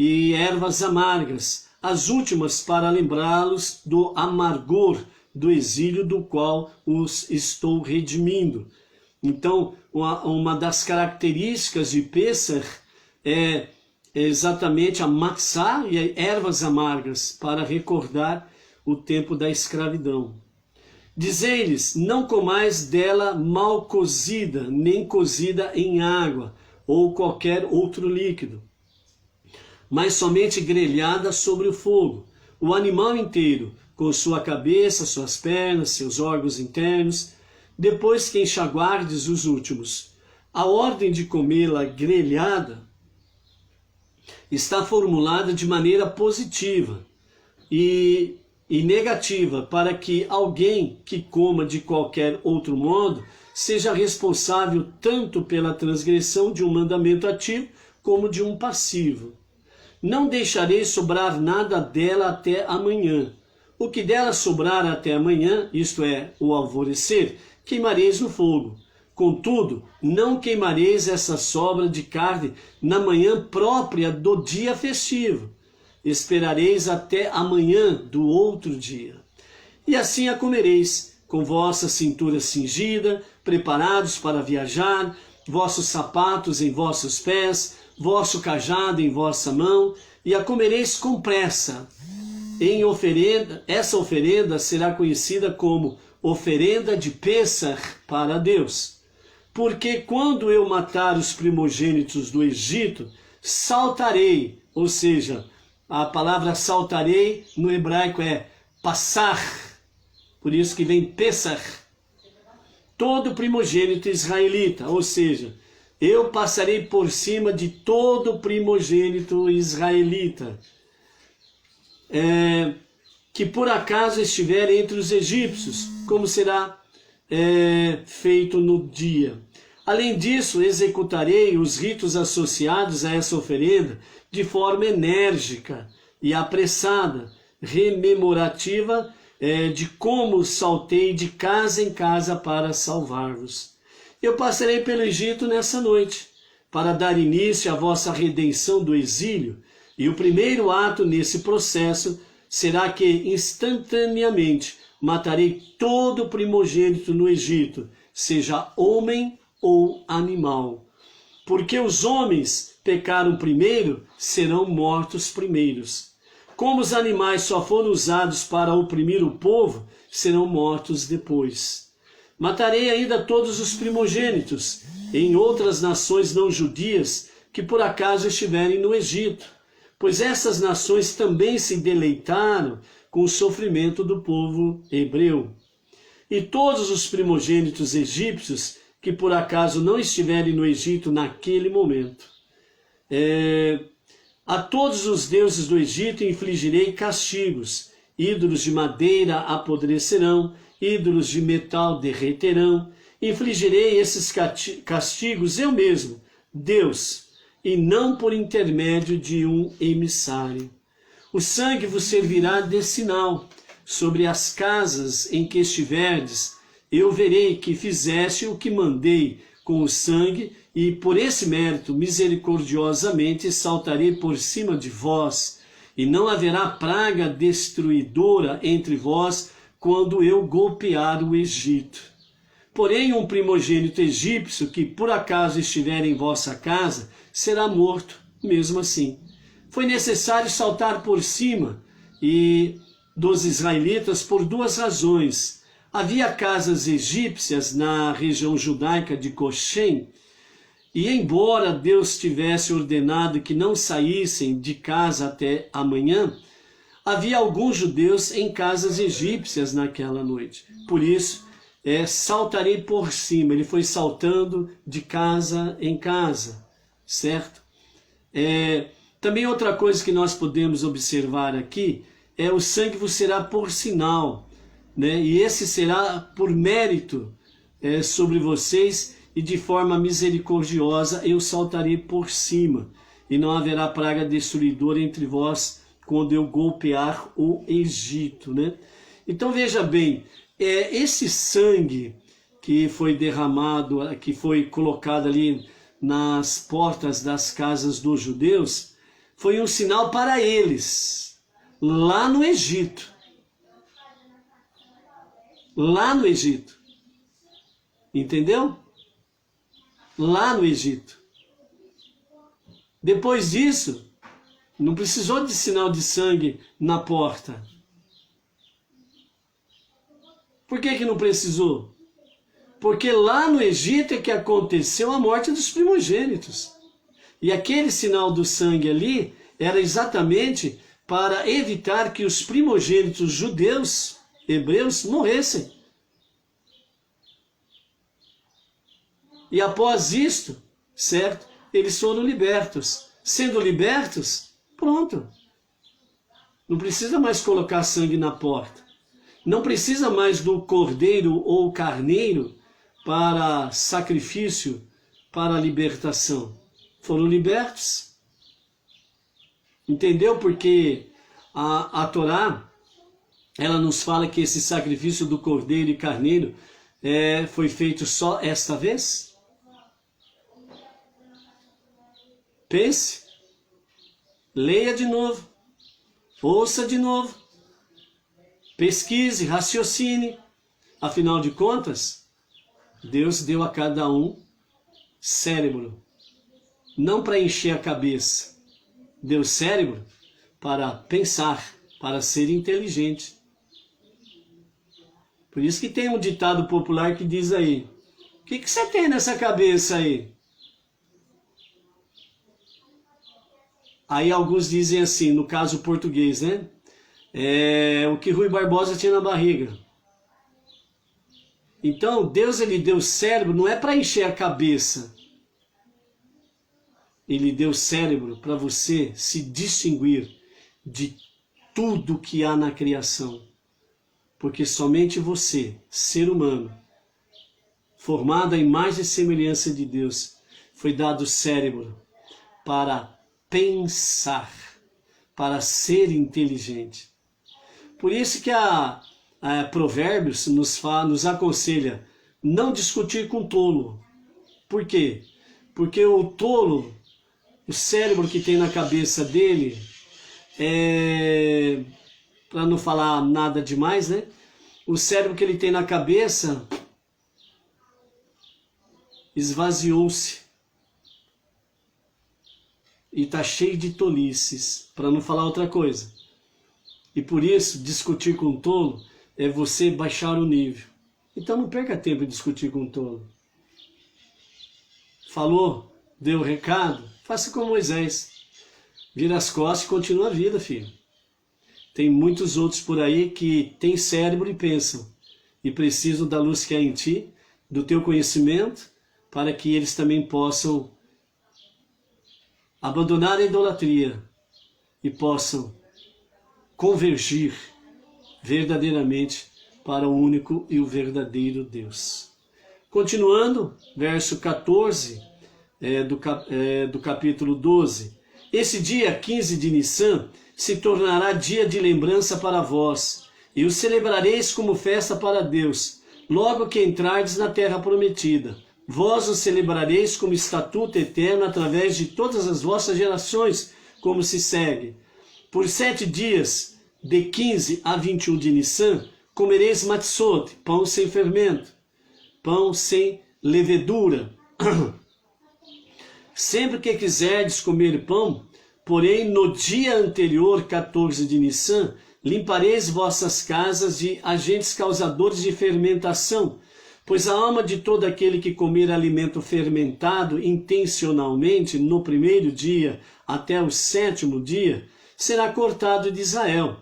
e ervas amargas, as últimas para lembrá-los do amargor do exílio do qual os estou redimindo. Então, uma das características de Pêssar é exatamente a matzá e as ervas amargas, para recordar o tempo da escravidão. Dizei-lhes: não comais dela mal cozida, nem cozida em água, ou qualquer outro líquido, mas somente grelhada sobre o fogo, o animal inteiro, com sua cabeça, suas pernas, seus órgãos internos, depois que enxaguardes os últimos. A ordem de comê-la grelhada está formulada de maneira positiva e negativa, para que alguém que coma de qualquer outro modo seja responsável tanto pela transgressão de um mandamento ativo como de um passivo. Não deixarei sobrar nada dela até amanhã. O que dela sobrar até amanhã, isto é, o alvorecer, queimareis no fogo. Contudo, não queimareis essa sobra de carne na manhã própria do dia festivo. Esperareis até amanhã do outro dia. E assim a comereis, com vossa cintura cingida, preparados para viajar, vossos sapatos em vossos pés, vosso cajado em vossa mão, e a comereis com pressa. Em oferenda, essa oferenda será conhecida como oferenda de Pêssar para Deus. Porque quando eu matar os primogênitos do Egito, saltarei, ou seja, a palavra saltarei no hebraico é passar, por isso que vem Pêssar, todo primogênito israelita, ou seja, eu passarei por cima de todo primogênito israelita, que por acaso estiver entre os egípcios, como será feito no dia. Além disso, executarei os ritos associados a essa oferenda de forma enérgica e apressada, rememorativa de como saltei de casa em casa para salvar-vos. Eu passarei pelo Egito nessa noite, para dar início à vossa redenção do exílio, e o primeiro ato nesse processo será que instantaneamente matarei todo primogênito no Egito, seja homem ou animal. Porque os homens pecaram primeiro, serão mortos primeiros. Como os animais só foram usados para oprimir o povo, serão mortos depois. Matarei ainda todos os primogênitos em outras nações não judias que por acaso estiverem no Egito, pois essas nações também se deleitaram com o sofrimento do povo hebreu. E todos os primogênitos egípcios que por acaso não estiverem no Egito naquele momento. A todos os deuses do Egito infligirei castigos. Ídolos de madeira apodrecerão, ídolos de metal derreterão. Infligirei esses castigos eu mesmo, Deus, e não por intermédio de um emissário. O sangue vos servirá de sinal. Sobre as casas em que estiverdes, eu verei que fizeste o que mandei com o sangue, e por esse mérito misericordiosamente saltarei por cima de vós, e não haverá praga destruidora entre vós quando eu golpear o Egito. Porém, um primogênito egípcio que por acaso estiver em vossa casa será morto, mesmo assim. Foi necessário saltar por cima dos israelitas por duas razões. Havia casas egípcias na região judaica de Goshen, e embora Deus tivesse ordenado que não saíssem de casa até amanhã, havia alguns judeus em casas egípcias naquela noite. Por isso, saltarei por cima. Ele foi saltando de casa em casa, certo? Também outra coisa que nós podemos observar aqui o sangue vos será por sinal, né? E esse será por mérito sobre vocês, e de forma misericordiosa eu saltarei por cima, e não haverá praga destruidora entre vós quando eu golpear o Egito, né? Então veja bem, esse sangue que foi derramado, que foi colocado ali nas portas das casas dos judeus, foi um sinal para eles, lá no Egito. Lá no Egito. Entendeu? Lá no Egito. Depois disso, não precisou de sinal de sangue na porta. Por que não precisou? Porque lá no Egito é que aconteceu a morte dos primogênitos. E aquele sinal do sangue ali era exatamente para evitar que os primogênitos judeus, hebreus, morressem. E após isto, certo? Eles foram libertos. Sendo libertos, pronto. Não precisa mais colocar sangue na porta. Não precisa mais do cordeiro ou carneiro para sacrifício, para libertação. Foram libertos. Entendeu? Porque a Torá, ela nos fala que esse sacrifício do cordeiro e carneiro foi feito só esta vez? Pense, leia de novo, ouça de novo, pesquise, raciocine, Afinal de contas, Deus deu a cada um cérebro, não para encher a cabeça. Deu cérebro para pensar, para ser inteligente. Por isso que tem um ditado popular que diz aí: o que você tem nessa cabeça aí? Aí alguns dizem assim, no caso português, né? O que Rui Barbosa tinha na barriga. Então, Deus, ele deu cérebro, não é para encher a cabeça. Ele deu cérebro para você se distinguir de tudo que há na criação. Porque somente você, ser humano, formado à imagem e semelhança de Deus, foi dado cérebro para pensar, para ser inteligente. Por isso que a Provérbios nos aconselha não discutir com tolo. Por quê? Porque o tolo, o cérebro que tem na cabeça dele, para não falar nada demais, né? O cérebro que ele tem na cabeça esvaziou-se. E está cheio de tolices, para não falar outra coisa. E por isso, discutir com o tolo é você baixar o nível. Então não perca tempo em discutir com o tolo. Falou? Deu o recado? Faça como Moisés. Vira as costas e continua a vida, filho. Tem muitos outros por aí que têm cérebro e pensam. E precisam da luz que há em ti, do teu conhecimento, para que eles também possam abandonar a idolatria e possam convergir verdadeiramente para o único e o verdadeiro Deus. Continuando, verso 14 do capítulo 12. Esse dia 15 de Nissan se tornará dia de lembrança para vós, e o celebrareis como festa para Deus, logo que entrardes na terra prometida. Vós o celebrareis como estatuto eterno através de todas as vossas gerações, como se segue. Por 7 dias, de 15 a 21 de Nissan, comereis matzot, pão sem fermento, pão sem levedura. Sempre que quiserdes comer pão, porém no dia anterior, 14 de Nissan, limpareis vossas casas de agentes causadores de fermentação, pois a alma de todo aquele que comer alimento fermentado intencionalmente no primeiro dia até o 7º dia, será cortado de Israel.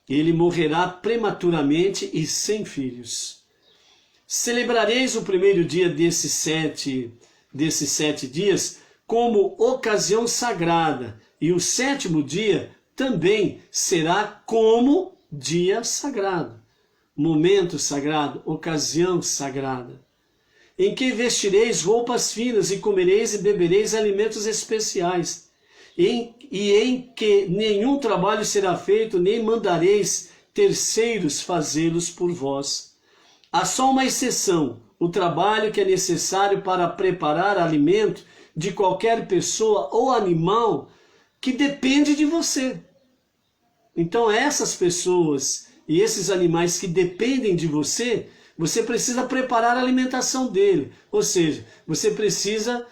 Ele morrerá prematuramente e sem filhos. Celebrareis o primeiro dia desses sete dias como ocasião sagrada, e o 7º dia também será como dia sagrado. Momento sagrado, ocasião sagrada, em que vestireis roupas finas e comereis e bebereis alimentos especiais, e em que nenhum trabalho será feito, nem mandareis terceiros fazê-los por vós. Há só uma exceção, o trabalho que é necessário para preparar alimento de qualquer pessoa ou animal que depende de você. Então essas pessoas e esses animais que dependem de você, você precisa preparar a alimentação dele. Ou seja, você precisa,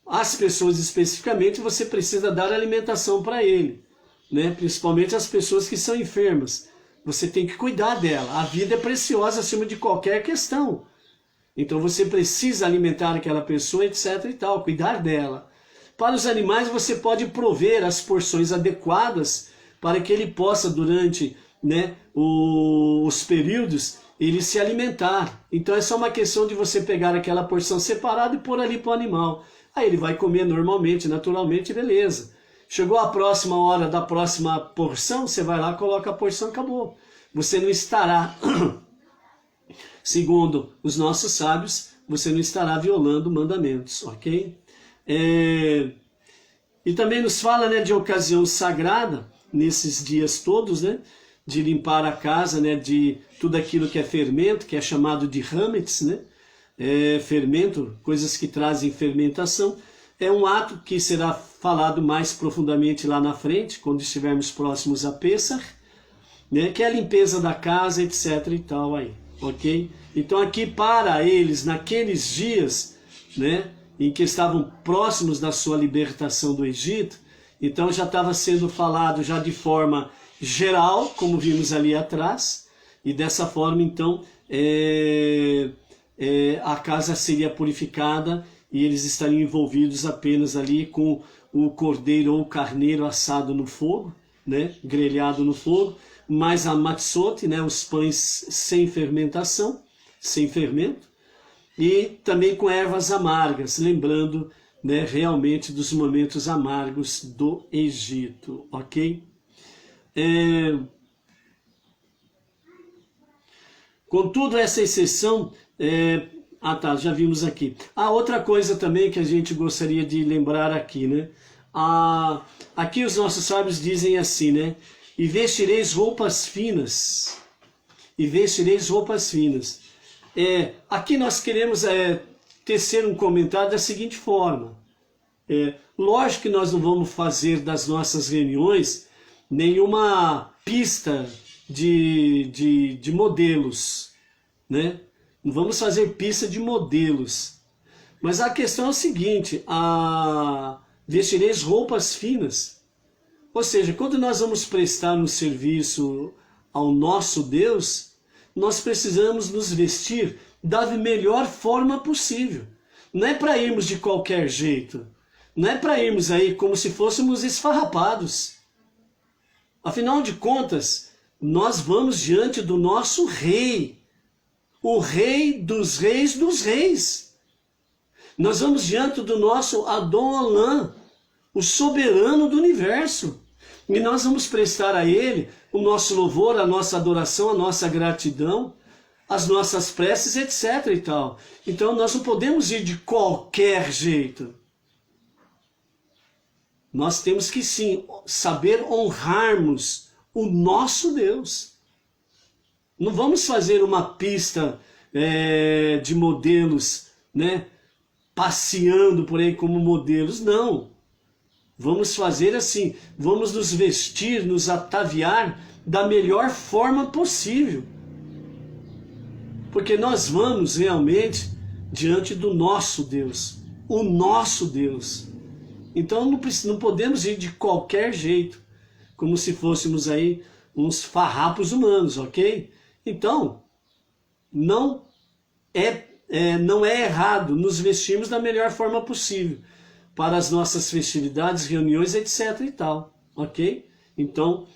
as pessoas especificamente, você precisa dar alimentação para ele, né? Principalmente as pessoas que são enfermas. Você tem que cuidar dela. A vida é preciosa acima de qualquer questão. Então você precisa alimentar aquela pessoa, etc. e tal, cuidar dela. Para os animais você pode prover as porções adequadas para que ele possa, durante os períodos, ele se alimentar. Então é só uma questão de você pegar aquela porção separada e pôr ali para o animal. Aí ele vai comer normalmente, naturalmente, beleza. Chegou a próxima hora da próxima porção, você vai lá, coloca a porção, acabou. Você não estará, segundo os nossos sábios, você não estará violando mandamentos, ok? E também nos fala, de ocasião sagrada, nesses dias todos, de limpar a casa, de tudo aquilo que é fermento, que é chamado de hametz, fermento, coisas que trazem fermentação. É um ato que será falado mais profundamente lá na frente, quando estivermos próximos a Pêssar, que é a limpeza da casa, etc. e tal aí. ok? Então aqui para eles, naqueles dias, né, em que estavam próximos da sua libertação do Egito, então já estava sendo falado já de forma geral, como vimos ali atrás, e dessa forma então a casa seria purificada e eles estariam envolvidos apenas ali com o cordeiro ou o carneiro assado no fogo, né, grelhado no fogo, mais a matzot, né, os pães sem fermentação, sem fermento, e também com ervas amargas, lembrando, né, realmente dos momentos amargos do Egito, ok? Contudo, essa exceção, já vimos aqui. Outra coisa também que a gente gostaria de lembrar aqui, né? Aqui os nossos sábios dizem assim, né? E vestireis roupas finas. E vestireis roupas finas. Aqui nós queremos tecer um comentário da seguinte forma. Lógico que nós não vamos fazer das nossas reuniões nenhuma pista de modelos, né? Não vamos fazer pista de modelos. Mas a questão é o seguinte, vestireis roupas finas. Ou seja, quando nós vamos prestar um serviço ao nosso Deus, nós precisamos nos vestir da melhor forma possível. Não é para irmos de qualquer jeito. Não é para irmos aí como se fôssemos esfarrapados. Afinal de contas, nós vamos diante do nosso rei. O rei dos reis. Nós vamos diante do nosso Adon Olam, o soberano do universo. E nós vamos prestar a ele o nosso louvor, a nossa adoração, a nossa gratidão, as nossas preces, etc. e tal. Então nós não podemos ir de qualquer jeito. Nós temos que sim saber honrarmos o nosso Deus. Não vamos fazer uma pista de modelos, né, passeando por aí como modelos, não. Vamos fazer assim, vamos nos vestir, nos ataviar da melhor forma possível. Porque nós vamos realmente diante do nosso Deus, o nosso Deus. Então não podemos ir de qualquer jeito, como se fôssemos aí uns farrapos humanos, ok? Então, não é errado nos vestirmos da melhor forma possível para as nossas festividades, reuniões, etc. e tal, ok? Então,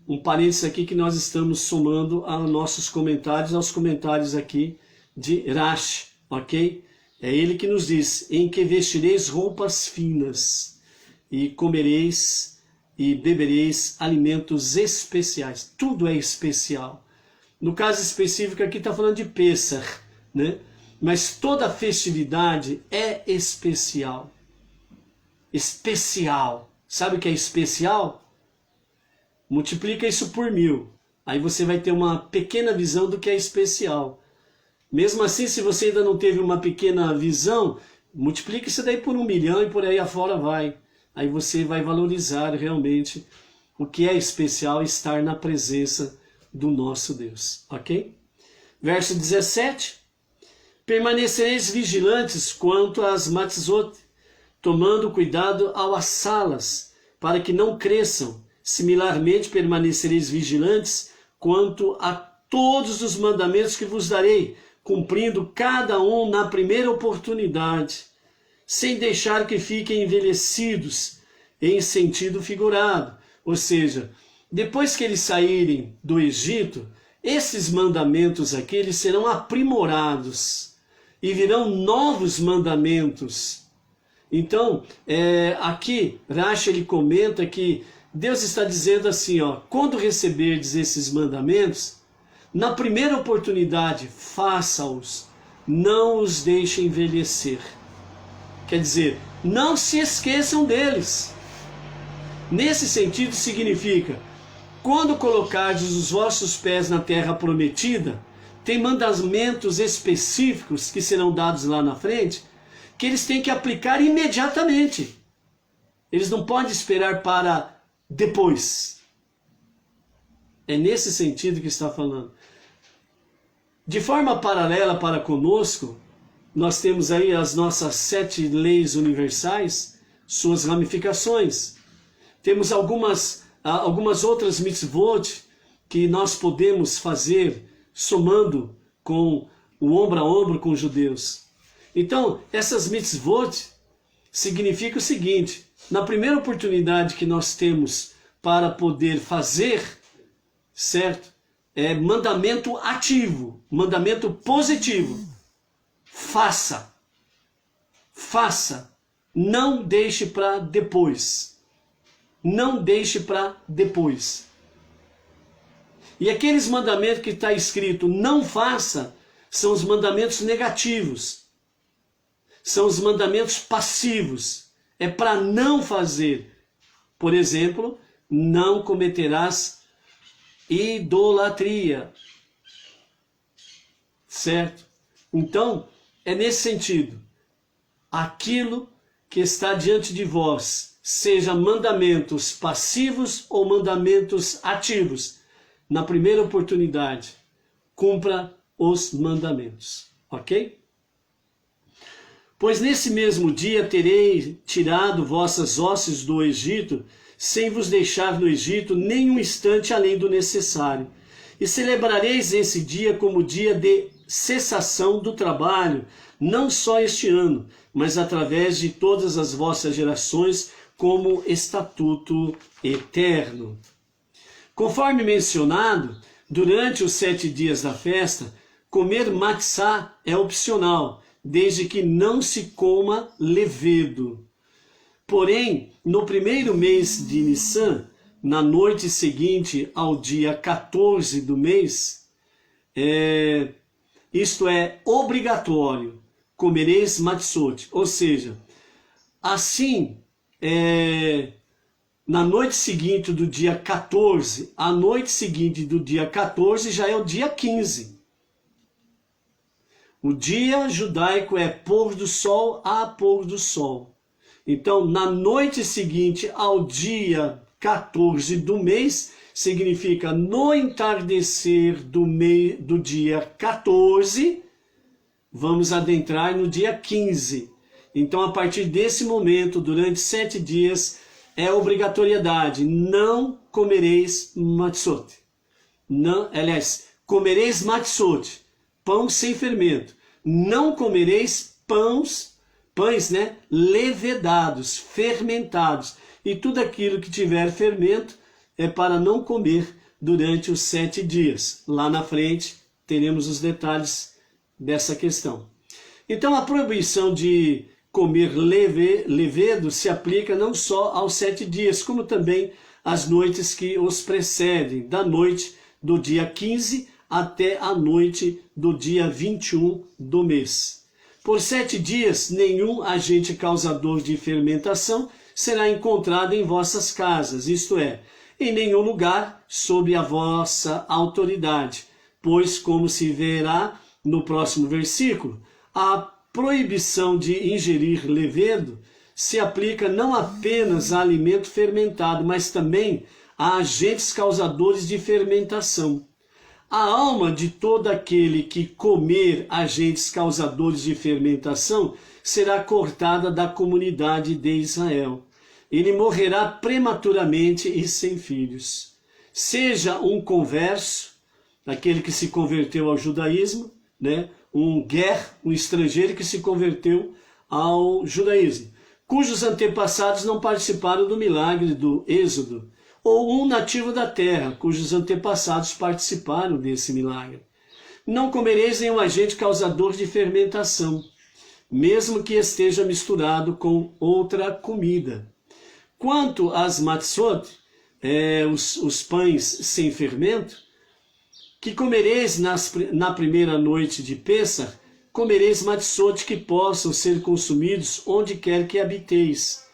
um parênteses aqui que nós estamos somando aos nossos comentários, aos comentários aqui de Rashi, ok? É ele que nos diz, em que vestireis roupas finas e comereis e bebereis alimentos especiais. Tudo é especial. No caso específico aqui está falando de Pêssar, né? Mas toda festividade é especial. Especial. Sabe o que é especial? Multiplica isso por 1000. Aí você vai ter uma pequena visão do que é especial. Mesmo assim, se você ainda não teve uma pequena visão, multiplica isso daí por 1 milhão e por aí afora vai. Aí você vai valorizar realmente o que é especial estar na presença do nosso Deus. Ok? Verso 17. Permanecereis vigilantes quanto às matzot, tomando cuidado ao assá-las, para que não cresçam. Similarmente, permanecereis vigilantes quanto a todos os mandamentos que vos darei, cumprindo cada um na primeira oportunidade, sem deixar que fiquem envelhecidos em sentido figurado. Ou seja, depois que eles saírem do Egito, esses mandamentos aqui eles serão aprimorados e virão novos mandamentos. Então, aqui Rashi ele comenta que Deus está dizendo assim, ó, quando receberdes esses mandamentos, na primeira oportunidade, faça-os, não os deixe envelhecer. Quer dizer, não se esqueçam deles. Nesse sentido significa, quando colocardes os vossos pés na terra prometida, tem mandamentos específicos que serão dados lá na frente, que eles têm que aplicar imediatamente. Eles não podem esperar para depois. É nesse sentido que está falando. De forma paralela para conosco, nós temos aí as nossas 7 leis universais, suas ramificações. Temos algumas outras mitzvot que nós podemos fazer somando com o ombro a ombro com os judeus. Então, essas mitzvot significa o seguinte: na primeira oportunidade que nós temos para poder fazer, certo? É mandamento ativo, mandamento positivo. Faça. Faça. Não deixe para depois. Não deixe para depois. E aqueles mandamentos que está escrito não faça, são os mandamentos negativos. São os mandamentos passivos. É para não fazer. Por exemplo, não cometerás idolatria. Certo? Então, é nesse sentido. Aquilo que está diante de vós, seja mandamentos passivos ou mandamentos ativos, na primeira oportunidade, cumpra os mandamentos. Ok? Pois nesse mesmo dia terei tirado vossas hostes do Egito, sem vos deixar no Egito nem um instante além do necessário. E celebrareis esse dia como dia de cessação do trabalho, não só este ano, mas através de todas as vossas gerações, como estatuto eterno. Conforme mencionado, durante os 7 dias da festa, comer matzá é opcional, desde que não se coma levedo. Porém, no primeiro mês de Nissan, na noite seguinte ao dia 14 do mês, isto é obrigatório, comereis matzot. Ou seja, assim, na noite seguinte do dia 14, a noite seguinte do dia 14 já é o dia 15. O dia judaico é pôr do sol a pôr do sol. Então, na noite seguinte ao dia 14 do mês, significa no entardecer do dia 14, vamos adentrar no dia 15. Então, a partir desse momento, durante 7 dias, é obrigatoriedade, não comereis matzot. Não, aliás, comereis matzot, pão sem fermento. Não comereis pães, né, levedados, fermentados. E tudo aquilo que tiver fermento é para não comer durante os 7 dias. Lá na frente teremos os detalhes dessa questão. Então a proibição de comer levedo se aplica não só aos 7 dias, como também às noites que os precedem, da noite do dia 15 até a noite do dia 21 do mês. Por 7 dias, nenhum agente causador de fermentação será encontrado em vossas casas, isto é, em nenhum lugar sob a vossa autoridade, pois, como se verá no próximo versículo, a proibição de ingerir levedo se aplica não apenas a alimento fermentado, mas também a agentes causadores de fermentação. A alma de todo aquele que comer agentes causadores de fermentação será cortada da comunidade de Israel. Ele morrerá prematuramente e sem filhos. Seja um converso, aquele que se converteu ao judaísmo, né? Um estrangeiro que se converteu ao judaísmo, cujos antepassados não participaram do milagre do Êxodo, ou um nativo da terra, cujos antepassados participaram desse milagre. Não comereis nenhum agente causador de fermentação, mesmo que esteja misturado com outra comida. Quanto às matzot, os pães sem fermento, que comereis na primeira noite de Pêssar, comereis matzot que possam ser consumidos onde quer que habiteis.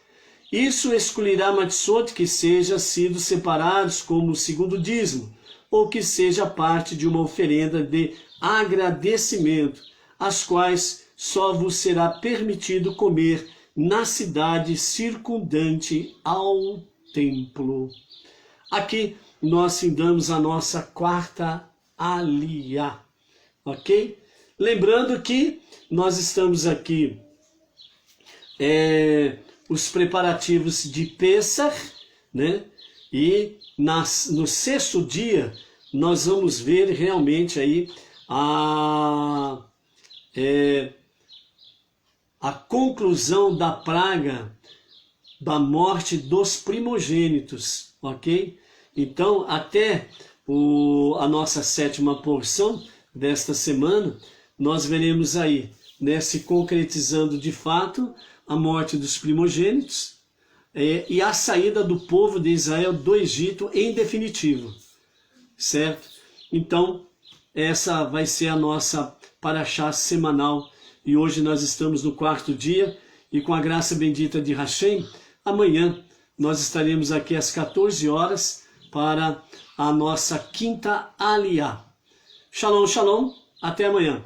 Isso excluirá matzot que sejam sido separados como o segundo dízimo, ou que seja parte de uma oferenda de agradecimento, as quais só vos será permitido comer na cidade circundante ao templo. Aqui nós findamos a nossa quarta aliá, ok? Lembrando que nós estamos aqui, os preparativos de Pêssar, né? E no sexto dia nós vamos ver realmente aí a conclusão da praga da morte dos primogênitos, ok? Então, até a nossa sétima porção desta semana, nós veremos aí, né, se concretizando de fato a morte dos primogênitos e a saída do povo de Israel do Egito em definitivo, certo? Então, essa vai ser a nossa paraxá semanal e hoje nós estamos no quarto dia e com a graça bendita de Hashem, amanhã nós estaremos aqui às 14 horas para a nossa quinta aliá. Shalom, shalom, até amanhã.